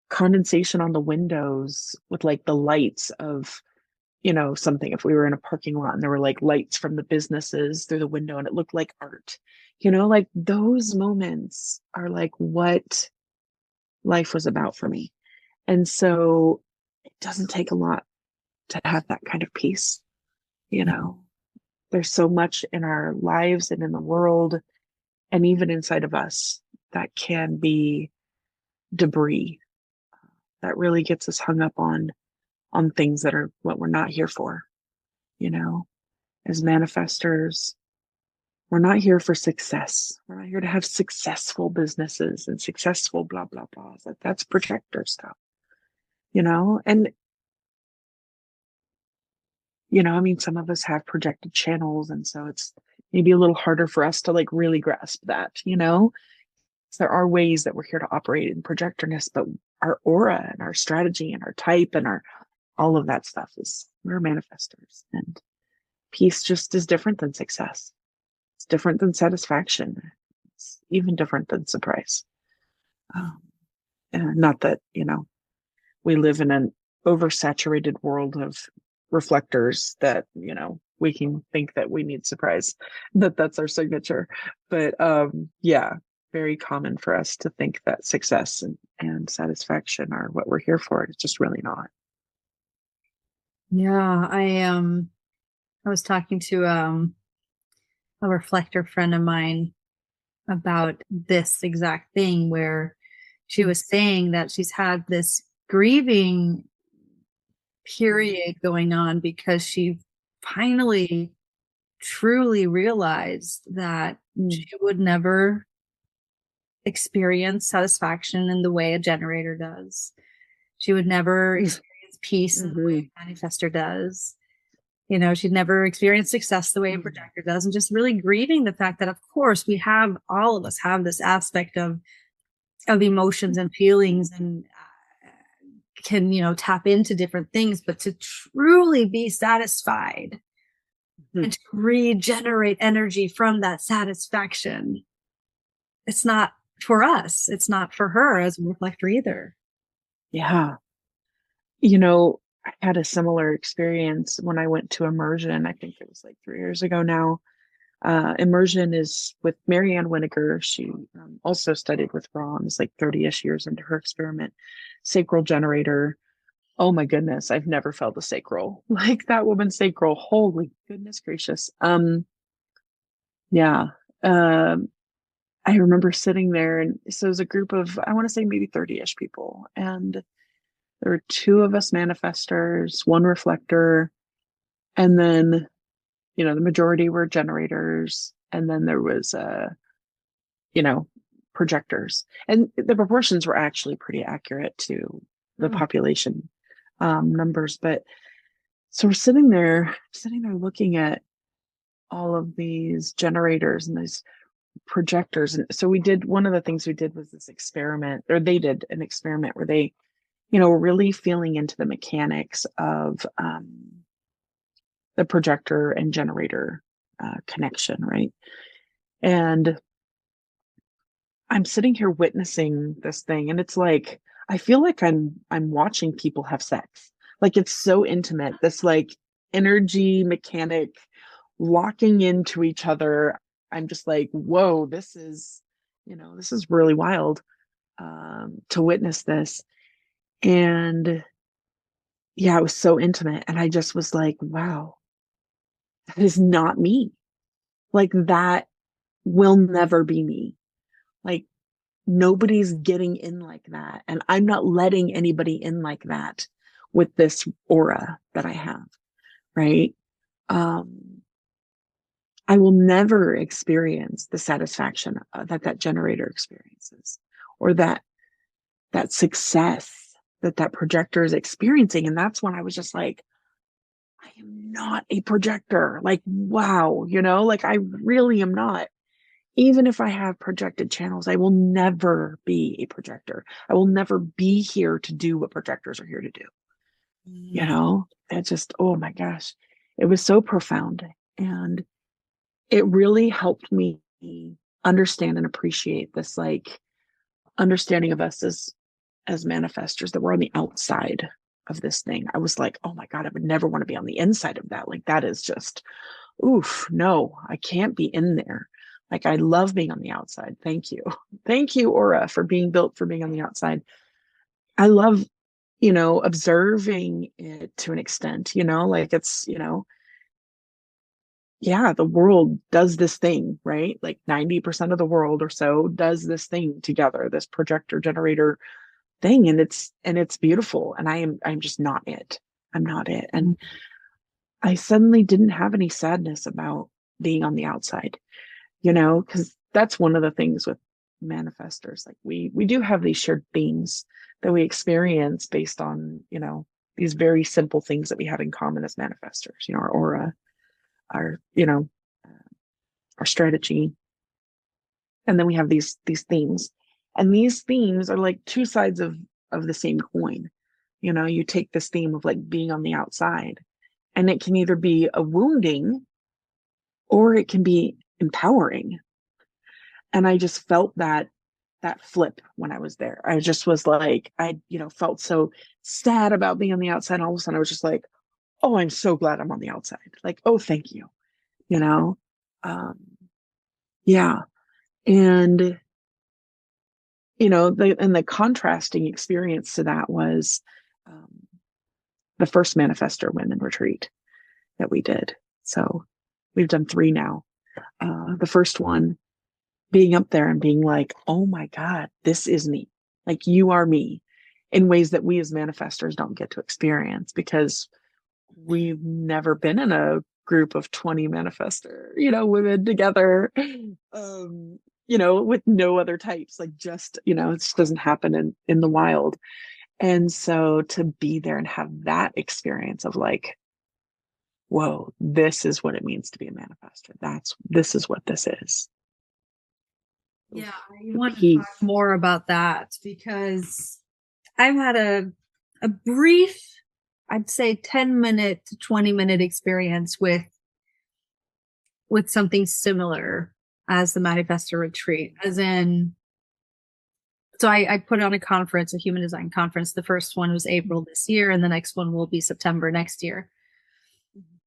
condensation on the windows with like the lights of, something. If we were in a parking lot and there were like lights from the businesses through the window and it looked like art, like those moments are like what life was about for me. And so it doesn't take a lot to have that kind of peace, There's so much in our lives and in the world and even inside of us that can be debris that really gets us hung up on things that are what we're not here for. As manifestors, we're not here for success. We're not here to have successful businesses and successful blah blah blah. That's projector stuff. And I mean, some of us have projected channels, and so it's maybe a little harder for us to like really grasp that. There are ways that we're here to operate in projectorness, but our aura and our strategy and our type and our all of that stuff is we're manifestors, and peace just is different than success. It's different than satisfaction. It's even different than surprise. And not that we live in an oversaturated world of reflectors that we can think that we need surprise, that's our signature. But yeah, very common for us to think that success and satisfaction are what we're here for. It's just really not. Yeah, I was talking to a reflector friend of mine about this exact thing where she was saying that she's had this grieving period going on because she finally truly realized that she would never experience satisfaction in the way a generator does. She would never experience peace in the way a manifestor does. She'd never experienced success the way a projector does, and just really grieving the fact that, of course, all of us have this aspect of emotions and feelings and can, tap into different things, but to truly be satisfied and to regenerate energy from that satisfaction, it's not for us. It's not for her as a reflector either. Yeah. I had a similar experience when I went to immersion. I think it was like 3 years ago now. Immersion is with Marianne Winiger. She also studied with Brahms, like 30-ish years into her experiment. Sacral generator. Oh my goodness, I've never felt a sacral like that woman's sacral. Holy goodness gracious. Yeah. I remember sitting there, and so it was a group of, I want to say maybe 30-ish people. And there were two of us manifestors, one reflector, and then, the majority were generators. And then there was, projectors. And the proportions were actually pretty accurate to the population numbers. But so we're sitting there looking at all of these generators and these projectors. And so one of the things we did was this experiment, or they did an experiment where they, really feeling into the mechanics of the projector and generator connection, right? And I'm sitting here witnessing this thing, and it's like I feel like I'm watching people have sex. Like it's so intimate, this like energy mechanic locking into each other. I'm just like, whoa, this is this is really wild, to witness this. And yeah, it was so intimate. And I just was like, wow, that is not me. Like that will never be me. Like nobody's getting in like that. And I'm not letting anybody in like that with this aura that I have. Right. Um, I will never experience the satisfaction that generator experiences, or that success that projector is experiencing. And that's when I was just like, I am not a projector. Like, wow, like I really am not. Even if I have projected channels, I will never be a projector. I will never be here to do what projectors are here to do. It just, oh my gosh, it was so profound. And it really helped me understand and appreciate this, like, understanding of us as manifestors, that we're on the outside of this thing. I was like, oh my God, I would never want to be on the inside of that. Like, that is just, oof, no, I can't be in there. Like, I love being on the outside. Thank you. Thank you, Aura, for being built for being on the outside. I love, observing it to an extent, like it's, yeah, the world does this thing, right? Like 90% of the world or so does this thing together, this projector generator thing. And it's beautiful. And I'm just not it. I'm not it. And I suddenly didn't have any sadness about being on the outside, because that's one of the things with manifestors. Like we do have these shared themes that we experience based on, these very simple things that we have in common as manifestors, our aura, our, our strategy. And then we have these themes. And these themes are like two sides of the same coin. You take this theme of like being on the outside, and it can either be a wounding or it can be empowering. And I just felt that flip when I was there. I just was like, I, felt so sad about being on the outside. And all of a sudden I was just like, oh, I'm so glad I'm on the outside. Like, oh, thank you. You know? Um, yeah. And, the contrasting experience to that was, the first Manifestor Women Retreat that we did. So we've done 3 now. The first one, being up there and being like, oh my God, this is me. Like, you are me, in ways that we as manifestors don't get to experience, because we've never been in a group of 20 manifestor, women together, with no other types, like, just, it just doesn't happen in the wild. And so to be there and have that experience of like, whoa, this is what it means to be a manifestor. This is what this is. Yeah, I The want to talk peace. more about that, because I've had a brief, I'd say 10-minute to 20-minute experience with something similar as the Manifestor retreat. As in, so I put on a conference, a human design conference. The first one was April this year, and the next one will be September next year.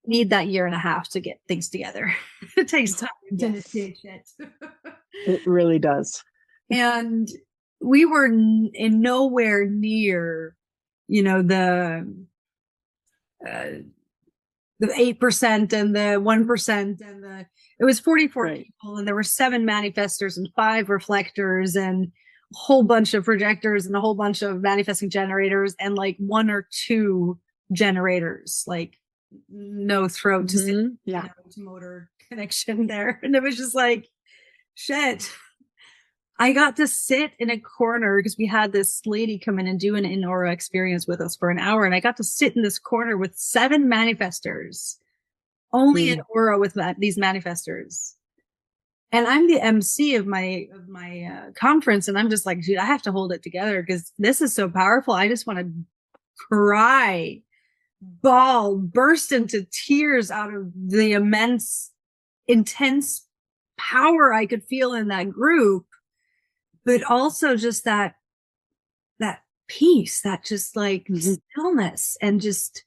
Need that year and a half to get things together. It takes time to initiate shit. It really does. And we were in nowhere near, uh, the 8% and the 1% and it was 44 Right. people, and there were 7 manifestors and 5 reflectors and a whole bunch of projectors and a whole bunch of manifesting generators and like 1 or 2 generators, like no throat to Yeah. to motor connection there. And it was just like, shit. I got to sit in a corner because we had this lady come in and do an in-aura experience with us for an hour. And I got to sit in this corner with 7 manifestors, only in aura with these manifestors. And I'm the MC of my conference. And I'm just like, dude, I have to hold it together because this is so powerful. I just want to cry, bawl, burst into tears out of the immense, intense power I could feel in that group. But also just that peace, that just like stillness, and just,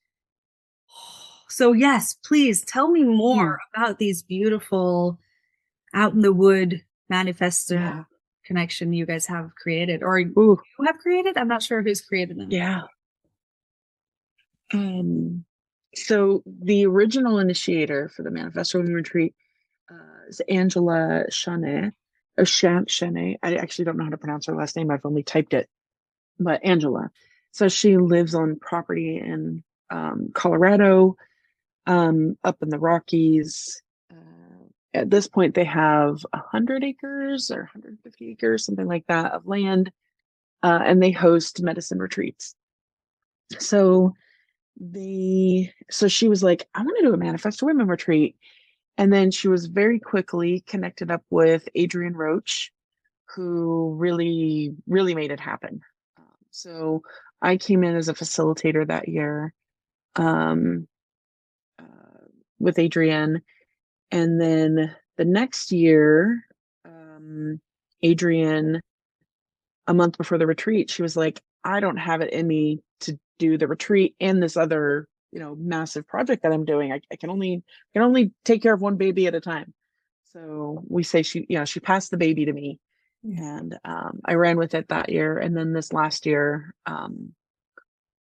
so yes, please tell me more about these beautiful out in the wood manifestor connection you guys have created or you Ooh, have created. I'm not sure who's created them. yeah. Um, so the original initiator for the Manifestor Women Retreat is Angela Shane, or Shane. I actually don't know how to pronounce her last name. I've only typed it, but Angela. So she lives on property in Colorado, up in the Rockies. At this point, they have 100 acres or 150 acres, something like that, of land, and they host medicine retreats. So so she was like, I want to do a Manifest Women retreat. And then she was very quickly connected up with Adrienne Roach, who really, really made it happen. So I came in as a facilitator that year, um, uh, with Adrienne. And then the next year, Adrienne, a month before the retreat, she was like, I don't have it in me to do the retreat and this other, massive project that I'm doing. I can only take care of one baby at a time. So we say she passed the baby to me, and I ran with it that year. And then this last year,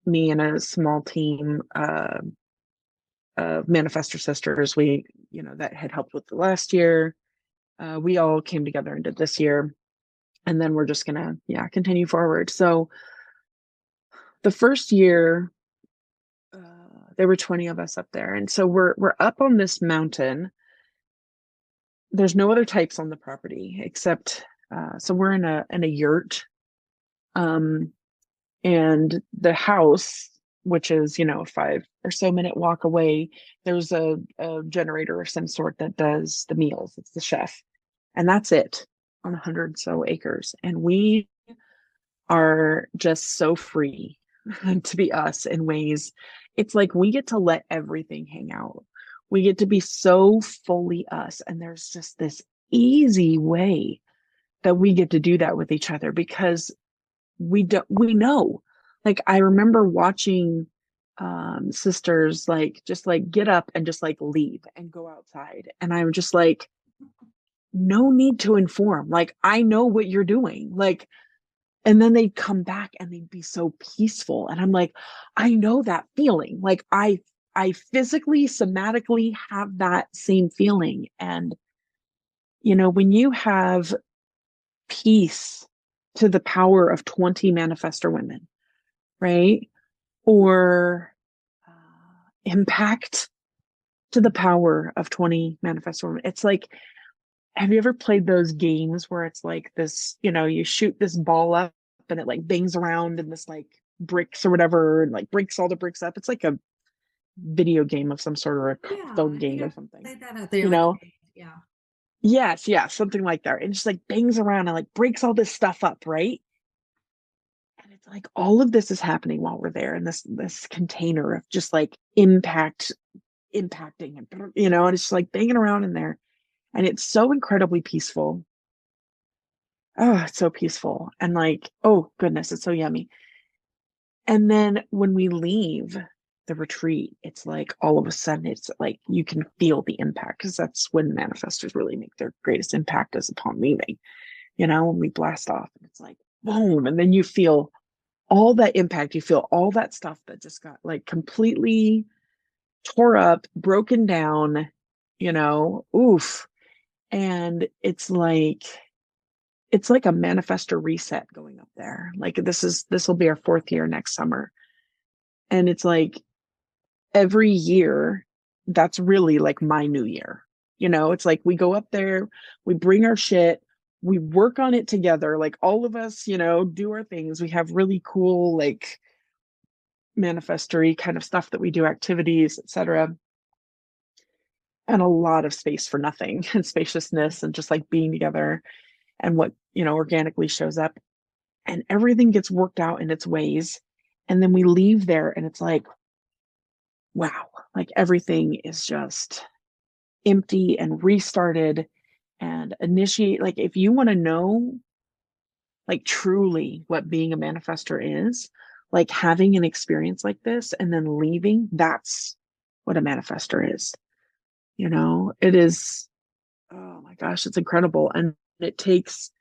me and a small team of Manifestor sisters, that had helped with the last year, we all came together and did this year. And then we're just gonna, continue forward. So the first year, there were 20 of us up there, and so we're up on this mountain. There's no other types on the property except, so we're in a yurt, um, and the house, which is, a 5 or so minute walk away, there's a generator of some sort that does the meals. It's the chef, and that's it on 100 so acres, and we are just so free to be us in ways. It's like we get to let everything hang out. We get to be so fully us. And there's just this easy way that we get to do that with each other because we know. Like I remember watching sisters like just like get up and just like leave and go outside. And I'm just like, no need to inform. Like I know what you're doing. Like, and then they'd come back and they'd be so peaceful, and I'm like, I know that feeling. Like I physically somatically have that same feeling. And when you have peace to the power of 20 manifestor women, right, or impact to the power of 20 manifestor women, it's like, have you ever played those games where it's like this, you shoot this ball up and it like bangs around in this like bricks or whatever and like breaks all the bricks up? It's like a video game of some sort, or a Yeah, phone I think game or I've something, played that out there. you Like, know? yeah. Yes, yeah, something like that. And just like bangs around and like breaks all this stuff up, right? And it's like all of this is happening while we're there in this container of just like impacting and and it's just like banging around in there. And it's so incredibly peaceful. Oh, it's so peaceful. And like, oh goodness, it's so yummy. And then when we leave the retreat, it's like all of a sudden it's like you can feel the impact, because that's when manifestors really make their greatest impact, is upon leaving, when we blast off and it's like boom. And then you feel all that impact, you feel all that stuff that just got like completely tore up, broken down, oof. And it's like a manifestor reset going up there. Like this will be our 4th year next summer. And it's like every year, that's really like my new year. It's like we go up there, we bring our shit, we work on it together, like all of us, do our things. We have really cool, like manifestory kind of stuff that we do, activities, etc. And a lot of space for nothing and spaciousness and just like being together, and what, organically shows up, and everything gets worked out in its ways. And then we leave there and it's like, wow, like everything is just empty and restarted and initiate. Like, if you want to know, like, truly what being a manifestor is, like having an experience like this and then leaving, that's what a manifestor is. It is, oh my gosh, it's incredible. And it takes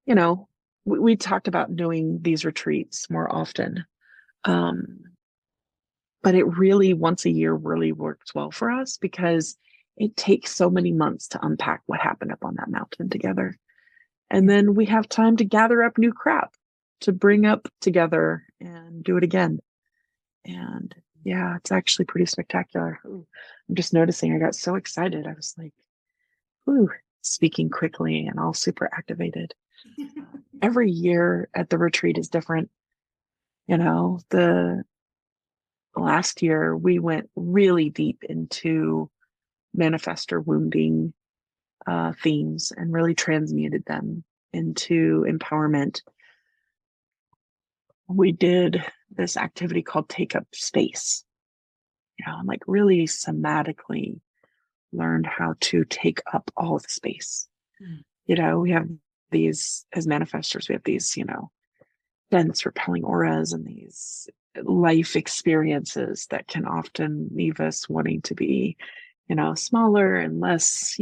you know, we talked about doing these retreats more often. Um, but it really, once a year, really works well for us because it takes so many months to unpack what happened up on that mountain together. And then we have time to gather up new crap to bring up together and do it again. And yeah, it's actually pretty spectacular. Ooh, I'm just noticing I got so excited. I was like, ooh, speaking quickly and all super activated. Every year at the retreat is different. The last year we went really deep into manifestor wounding themes and really transmuted them into empowerment. We did this activity called Take Up Space, and like really somatically learned how to take up all of the space. We have these, as manifestors, we have these, dense, repelling auras and these life experiences that can often leave us wanting to be, smaller and less,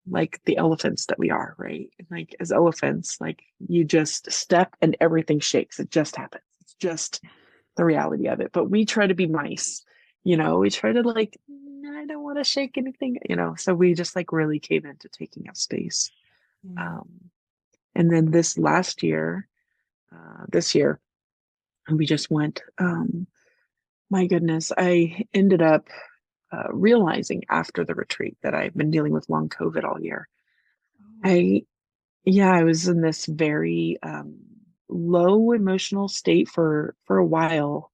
like the elephants that we are, right? Like as elephants, like you just step and everything shakes. It just happens. It's just the reality of it. But we try to be mice, we try to like, I don't want to shake anything, so we just like really cave into taking up space. And then this year, we just went, my goodness, I ended up realizing after the retreat that I've been dealing with long COVID all year. I Yeah, I was in this very low emotional state for a while,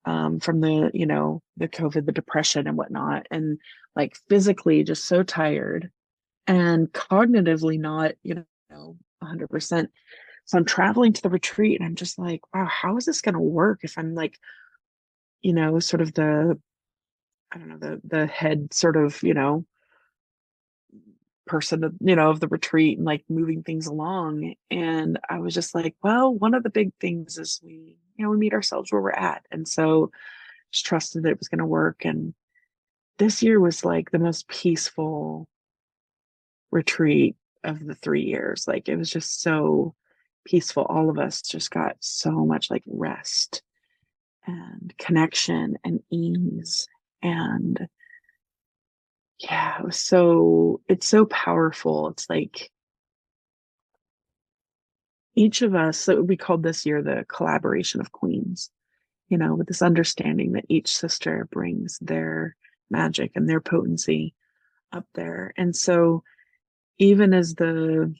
from the COVID, the depression and whatnot, and like physically just so tired and cognitively not, 100%. So I'm traveling to the retreat and I'm just like, wow, how is this going to work if I'm like, sort of I don't know, the head sort of, person of the retreat and like moving things along. And I was just like, well, one of the big things is we meet ourselves where we're at. And so just trusted that it was going to work. And this year was like the most peaceful retreat of the 3 years. Like it was just so peaceful. All of us just got so much like rest and connection and ease. And yeah, it's so powerful. It's like each of us, so we called this year the collaboration of queens, with this understanding that each sister brings their magic and their potency up there. And so even as the,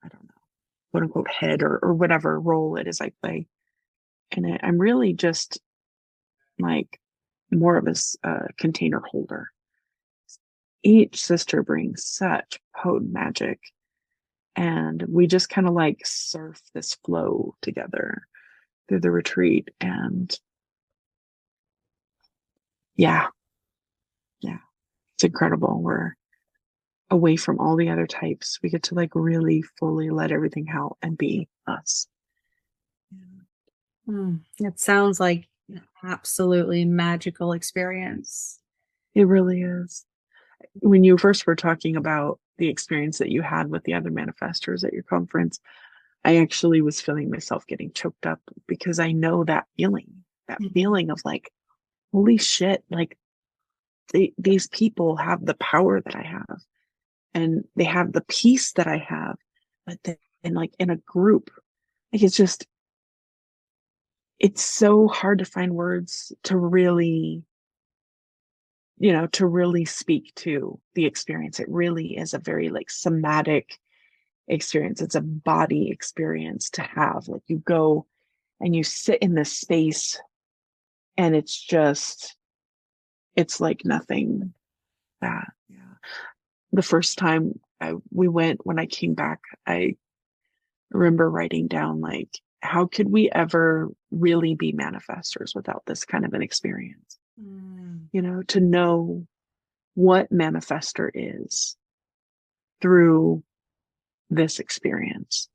I don't know, quote unquote head or whatever role it is I play in it, I'm really just like more of a container holder. Each sister brings such potent magic, and we just kind of like surf this flow together through the retreat. And yeah, yeah, it's incredible. We're away from all the other types. We get to like really fully let everything out and be us. It sounds like an absolutely magical experience. It really is. When you first were talking about the experience that you had with the other manifestors at your conference, I actually was feeling myself getting choked up because I know that feeling of like, holy shit, like these people have the power that I have and they have the peace that I have, but then like in a group, like it's so hard to find words to really, to really speak to the experience. It really is a very like somatic experience. It's a body experience to have. Like you go and you sit in this space and it's like nothing that, yeah. The first time we went, when I came back, I remember writing down like, how could we ever really be manifestors without this kind of an experience? To know what manifestor is through this experience.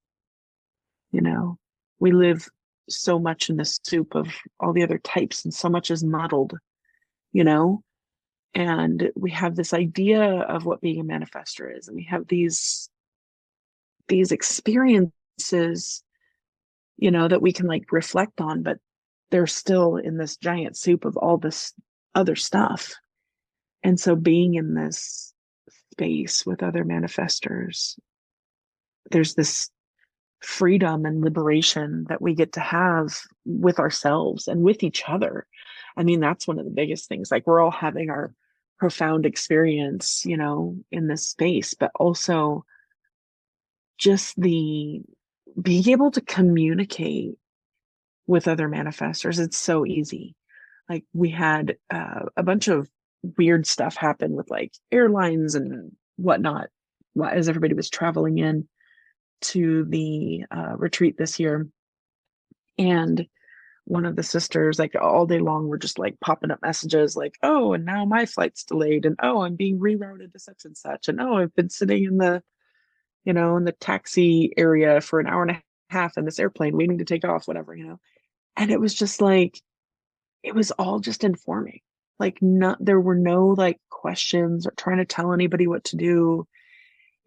We live so much in the soup of all the other types and so much is muddled, you know, and we have this idea of what being a manifestor is. And we have these experiences, that we can like reflect on, but they're still in this giant soup of all this other stuff. And so being in this space with other manifestors, there's this freedom and liberation that we get to have with ourselves and with each other. I mean, that's one of the biggest things. Like we're all having our profound experience, in this space, but also just the being able to communicate with other manifestors. It's so easy. Like we had a bunch of weird stuff happen with like airlines and whatnot as everybody was traveling in to the retreat this year. And one of the sisters, like all day long, were just like popping up messages like, oh, and now my flight's delayed. And oh, I'm being rerouted to such and such. And oh, I've been sitting in the taxi area for an hour and a half in this airplane waiting to take off, whatever. And it was just like, it was all just informing. Like, there were no like questions or trying to tell anybody what to do.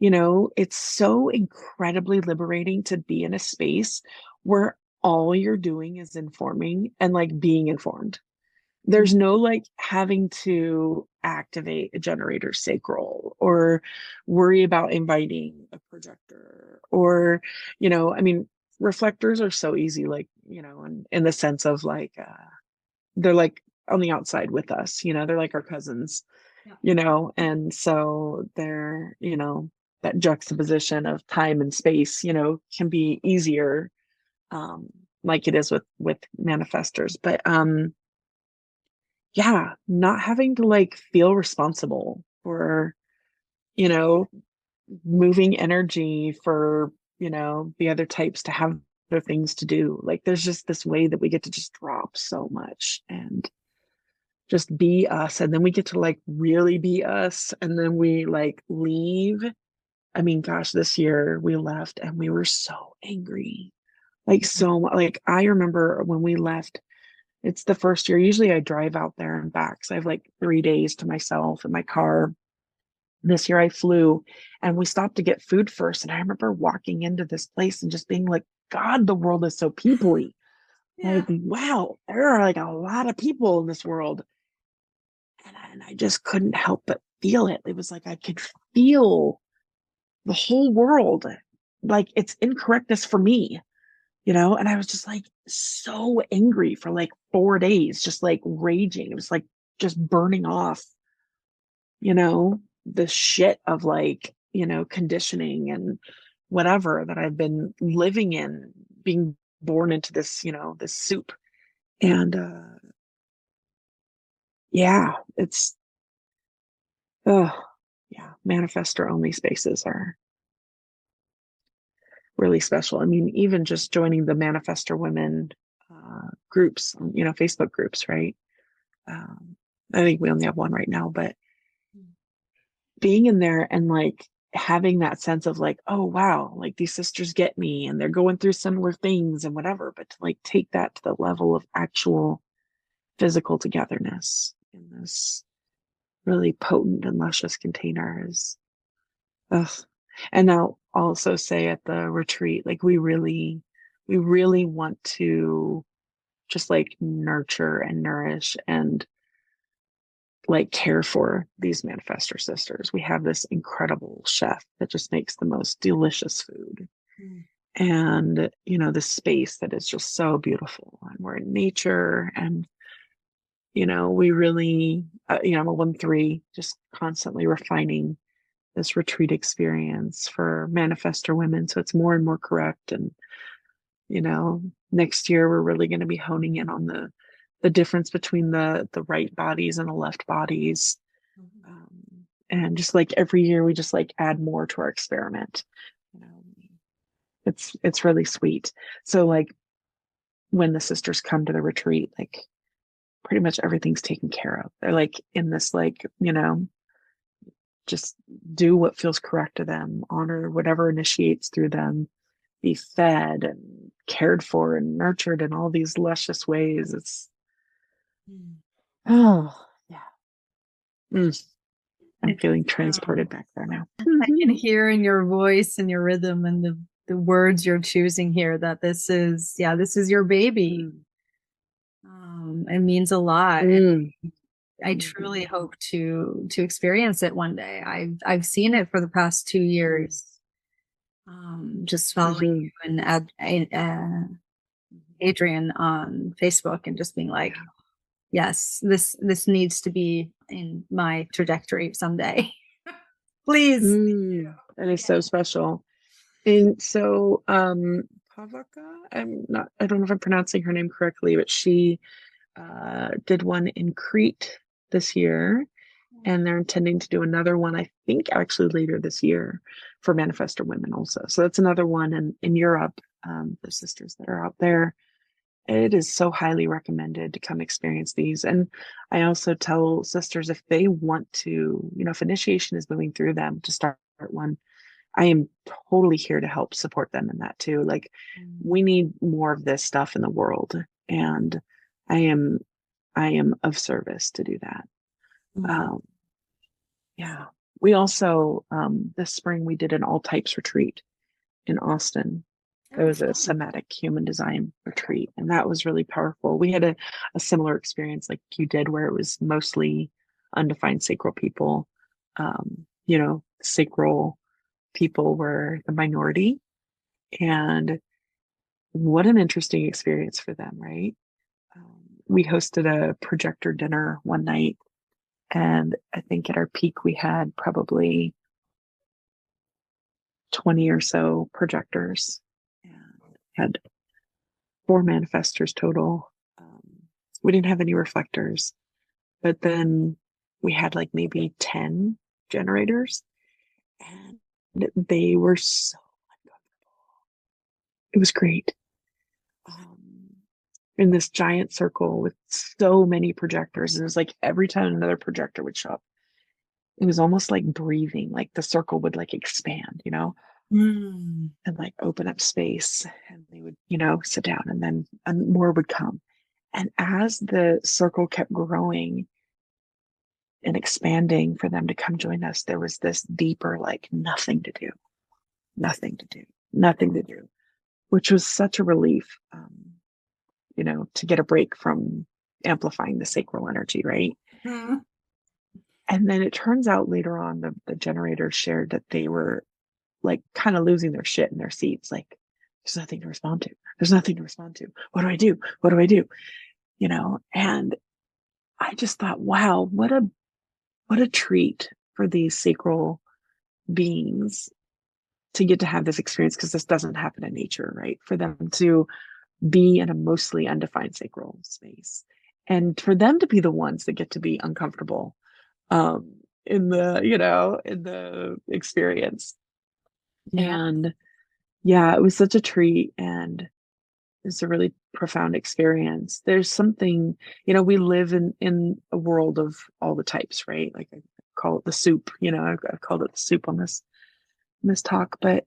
It's so incredibly liberating to be in a space where all you're doing is informing and like being informed. There's no like having to activate a generator sacral or worry about inviting a projector or, I mean, reflectors are so easy, like, in the sense of like, they're like on the outside with us, they're like our cousins, and so they're, that juxtaposition of time and space, can be easier, like it is with manifestors. But yeah, not having to like feel responsible for, you know, moving energy for, the other types to have other things to do. Like there's just this way that we get to just drop so much and just be us. And then we get to like really be us. And then we like leave. I mean, gosh, this year we left and we were so angry. Like so much. Like I remember when we left, it's the first year. Usually I drive out there and back. So I have like 3 days to myself in my car. This year I flew and we stopped to get food first. And I remember walking into this place and just being like, God, the world is so peoply. Yeah. Like, wow, there are like a lot of people in this world. And I just couldn't help but feel it. It was like I could feel the whole world, like its incorrectness for me, and I was just like so angry for like 4 days, just like raging. It was like just burning off, the shit of like, conditioning and whatever that I've been living in, being born into this, this soup. And yeah, it's oh yeah, manifestor only spaces are really special. I mean, even just joining the manifestor women groups, Facebook groups, right? Um, I think we only have one right now, but being in there and like having that sense of like, oh wow, like these sisters get me and they're going through similar things and whatever, but to like take that to the level of actual physical togetherness in this really potent and luscious container is ugh. And I'll also say at the retreat, like we really want to just like nurture and nourish and like care for these manifestor sisters. We have this incredible chef that just makes the most delicious food. Mm. And, the space that is just so beautiful. And we're in nature and, we really, I'm a 1-3, just constantly refining this retreat experience for manifestor women. So it's more and more correct. And, next year we're really going to be honing in on the difference between the right bodies and the left bodies. And just like every year we just like add more to our experiment. You know, it's really sweet. So like when the sisters come to the retreat, like pretty much everything's taken care of. They're like in this like, just do what feels correct to them, honor whatever initiates through them, be fed and cared for and nurtured in all these luscious ways. It's oh yeah. Mm. I'm feeling transported back there now. I can hear in your voice and your rhythm and the words you're choosing here that this is your baby. It means a lot. And I truly hope to experience it one day. I've seen it for the past 2 years. Just following you and Adrian on Facebook and just being like, yes, this needs to be in my trajectory someday. Please. That is so special. And so Pavaka, I don't know if I'm pronouncing her name correctly, but she did one in Crete this year, and they're intending to do another one, I think actually later this year, for Manifestor women also. So that's another one in Europe. The sisters that are out there, it is so highly recommended to come experience these. And I also tell sisters, if they want to, if initiation is moving through them, to start one, I am totally here to help support them in that too. Like, we need more of this stuff in the world, and I am of service to do that. Yeah. We also, this spring, we did an all types retreat in Austin. There was a somatic human design retreat, and that was really powerful. We had a similar experience like you did, where it was mostly undefined sacral people. Sacral people were the minority, and what an interesting experience for them, right? We hosted a projector dinner one night, and I think at our peak we had probably 20 or so projectors, and had 4 manifestors total. We didn't have any reflectors, but then we had like maybe 10 generators, and they were so uncomfortable. It was great. In this giant circle with so many projectors. And it was like every time another projector would show up, it was almost like breathing, like the circle would like expand, and like open up space, and they would, sit down, and then more would come. And as the circle kept growing and expanding for them to come join us, there was this deeper, like, nothing to do, which was such a relief, to get a break from amplifying the sacral energy, right? And then it turns out later on, the generators shared that they were like kind of losing their shit in their seats. Like, there's nothing to respond to. What do I do? And I just thought, wow, what a treat for these sacral beings to get to have this experience, because this doesn't happen in nature, right? For them to be in a mostly undefined sacral space, and for them to be the ones that get to be uncomfortable in the experience. And yeah, it was such a treat, and it's a really profound experience. There's something, we live in a world of all the types, right? Like, I call it the soup, I've called it the soup on this talk, but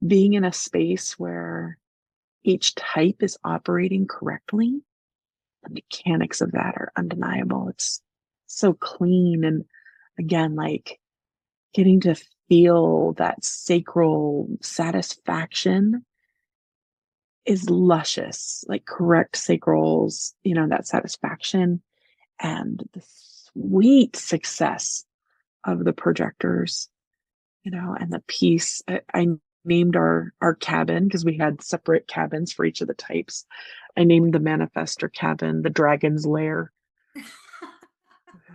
being in a space where each type is operating correctly, the mechanics of that are undeniable. It's so clean. And again, like, getting to feel that sacral satisfaction is luscious, like correct sacrals, that satisfaction, and the sweet success of the projectors, and the peace. I named our cabin, because we had separate cabins for each of the types. I named the Manifestor cabin the Dragon's Lair.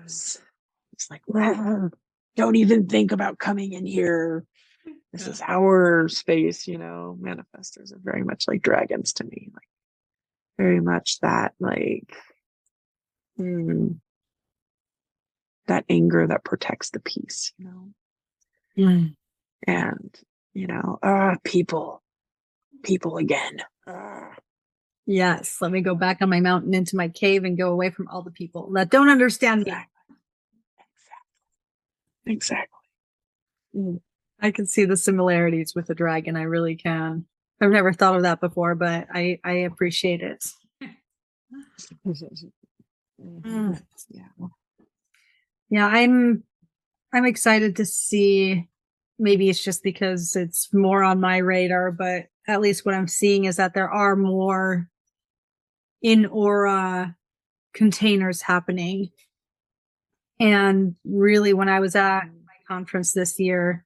It's like, don't even think about coming in here. This is our space, Manifestors are very much like dragons to me, like very much that, like, that anger that protects the peace, and people again. Yes, let me go back on my mountain into my cave and go away from all the people that don't understand me. Exactly. I can see the similarities with the dragon. I really can. I've never thought of that before, but I appreciate it. Yeah, I'm excited to see. Maybe it's just because it's more on my radar, but at least what I'm seeing is that there are more in aura containers happening. And really, when I was at my conference this year,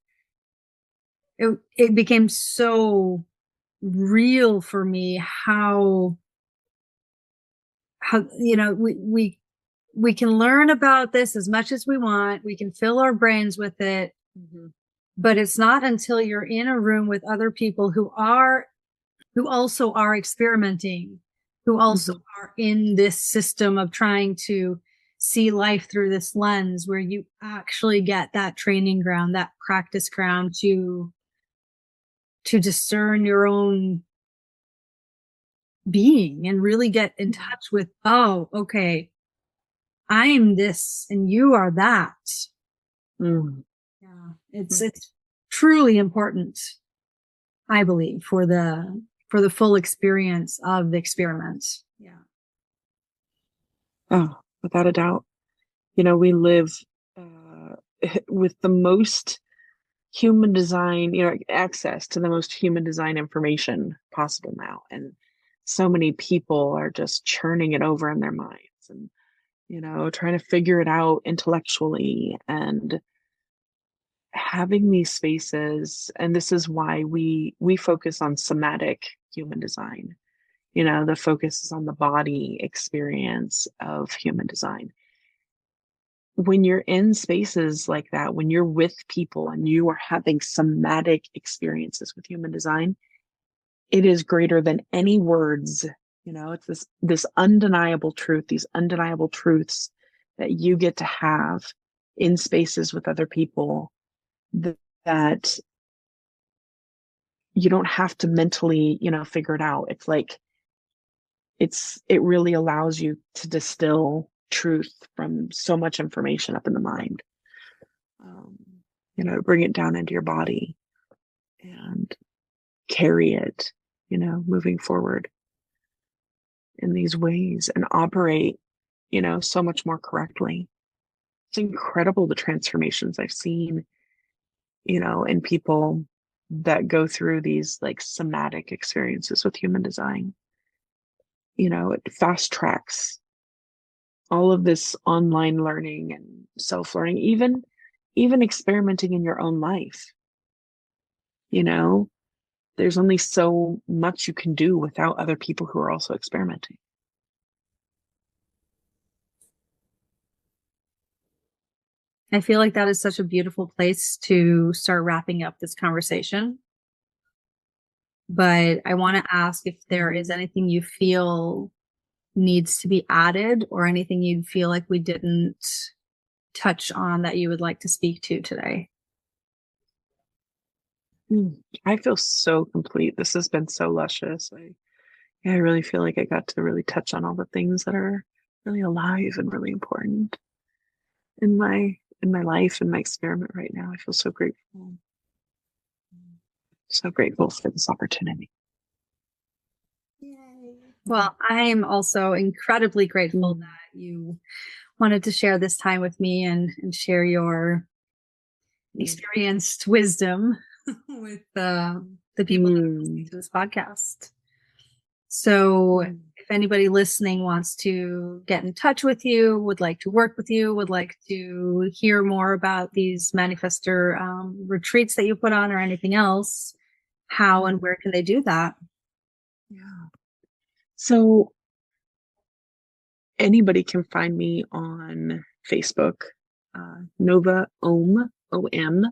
it became so real for me how we can learn about this as much as we want. We can fill our brains with it. Mm-hmm. But it's not until you're in a room with other people who also are experimenting, who also mm-hmm. are in this system of trying to see life through this lens, where you actually get that training ground, that practice ground to discern your own being and really get in touch with, oh, okay, I'm this and you are that. Mm. Yeah, it's truly important, I believe, for the full experience of the experiment. Yeah. Oh, without a doubt. We live with the most human design, access to the most human design information possible now. And so many people are just churning it over in their minds and, trying to figure it out intellectually, and having these spaces. And this is why we focus on somatic human design. The focus is on the body experience of human design. When you're in spaces like that, when you're with people and you are having somatic experiences with human design, it is greater than any words. It's this undeniable truth, these undeniable truths that you get to have in spaces with other people, that you don't have to mentally, figure it out. It's like, it really allows you to distill truth from so much information up in the mind, to bring it down into your body and carry it, moving forward in these ways and operate, so much more correctly. It's incredible the transformations I've seen, in people that go through these like somatic experiences with human design. It fast tracks all of this online learning and self-learning, even experimenting in your own life. There's only so much you can do without other people who are also experimenting. I feel like that is such a beautiful place to start wrapping up this conversation. But I want to ask if there is anything you feel needs to be added, or anything you'd feel like we didn't touch on that you would like to speak to today. I feel so complete. This has been so luscious. I really feel like I got to really touch on all the things that are really alive and really important in my life and my experiment right now. I feel so grateful. So grateful for this opportunity. Yay. Well, I'm also incredibly grateful that you wanted to share this time with me and share your experienced wisdom with the people that are listening to this podcast. So if anybody listening wants to get in touch with you, would like to work with you, would like to hear more about these Manifestor retreats that you put on, or anything else, how and where can they do that? Yeah. So anybody can find me on Facebook, Nova Om, O-M.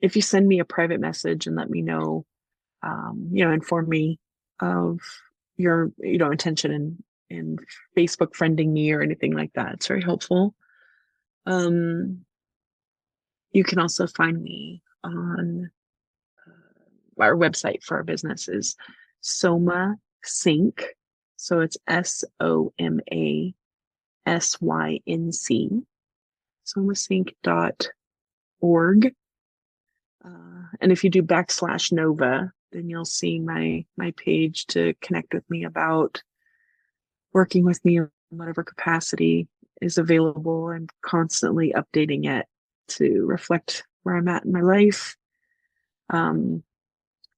If you send me a private message and let me know, inform me of your, intention in Facebook friending me or anything like that. It's very helpful. You can also find me on our website for our business is Soma Sync. So it's SOMASYNC, somasync.org. And if you do /Nova, then you'll see my page to connect with me about working with me in whatever capacity is available. I'm constantly updating it to reflect where I'm at in my life, um,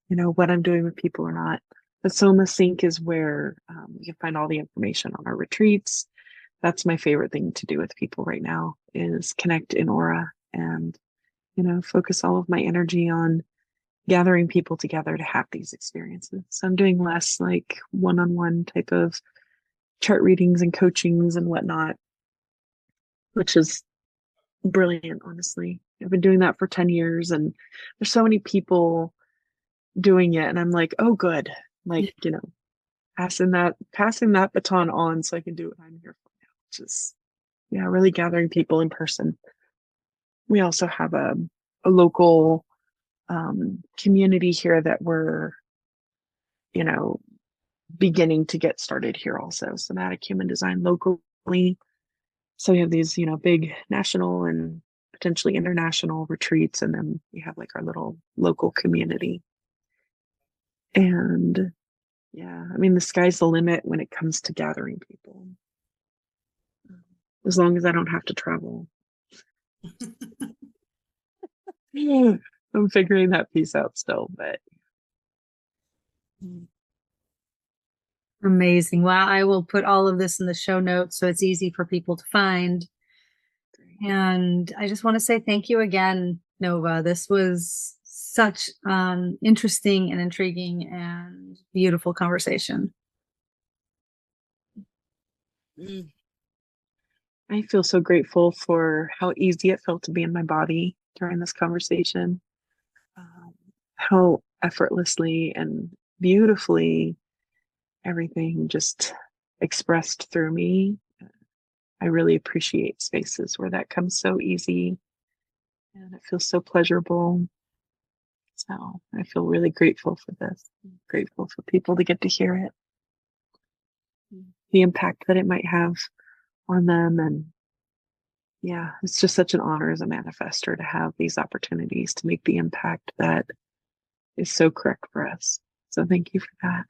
what I'm doing with people or not. The Soma Sync is where you can find all the information on our retreats. That's my favorite thing to do with people right now is connect in aura and, focus all of my energy on gathering people together to have these experiences. So I'm doing less like one-on-one type of chart readings and coachings and whatnot, which is brilliant, honestly. I've been doing that for 10 years and there's so many people doing it. And I'm like, oh, good. Like, passing that baton on so I can do what I'm here for now, which is, yeah, really gathering people in person. We also have a local community here that we're, you know, beginning to get started here also. Somatic human design locally. So we have these, big national and potentially international retreats. And then we have like our little local community. And yeah, I mean, the sky's the limit when it comes to gathering people. As long as I don't have to travel. I'm figuring that piece out still, but Amazing. Well, I will put all of this in the show notes so it's easy for people to find. And I just want to say thank you again, Nova. This was such interesting and intriguing and beautiful conversation. I feel so grateful for how easy it felt to be in my body during this conversation, how effortlessly and beautifully everything just expressed through me. I really appreciate spaces where that comes so easy and it feels so pleasurable. So I feel really grateful for this. I'm grateful for people to get to hear it, the impact that it might have on them. And yeah, it's just such an honor as a manifestor to have these opportunities to make the impact that is so correct for us. So thank you for that.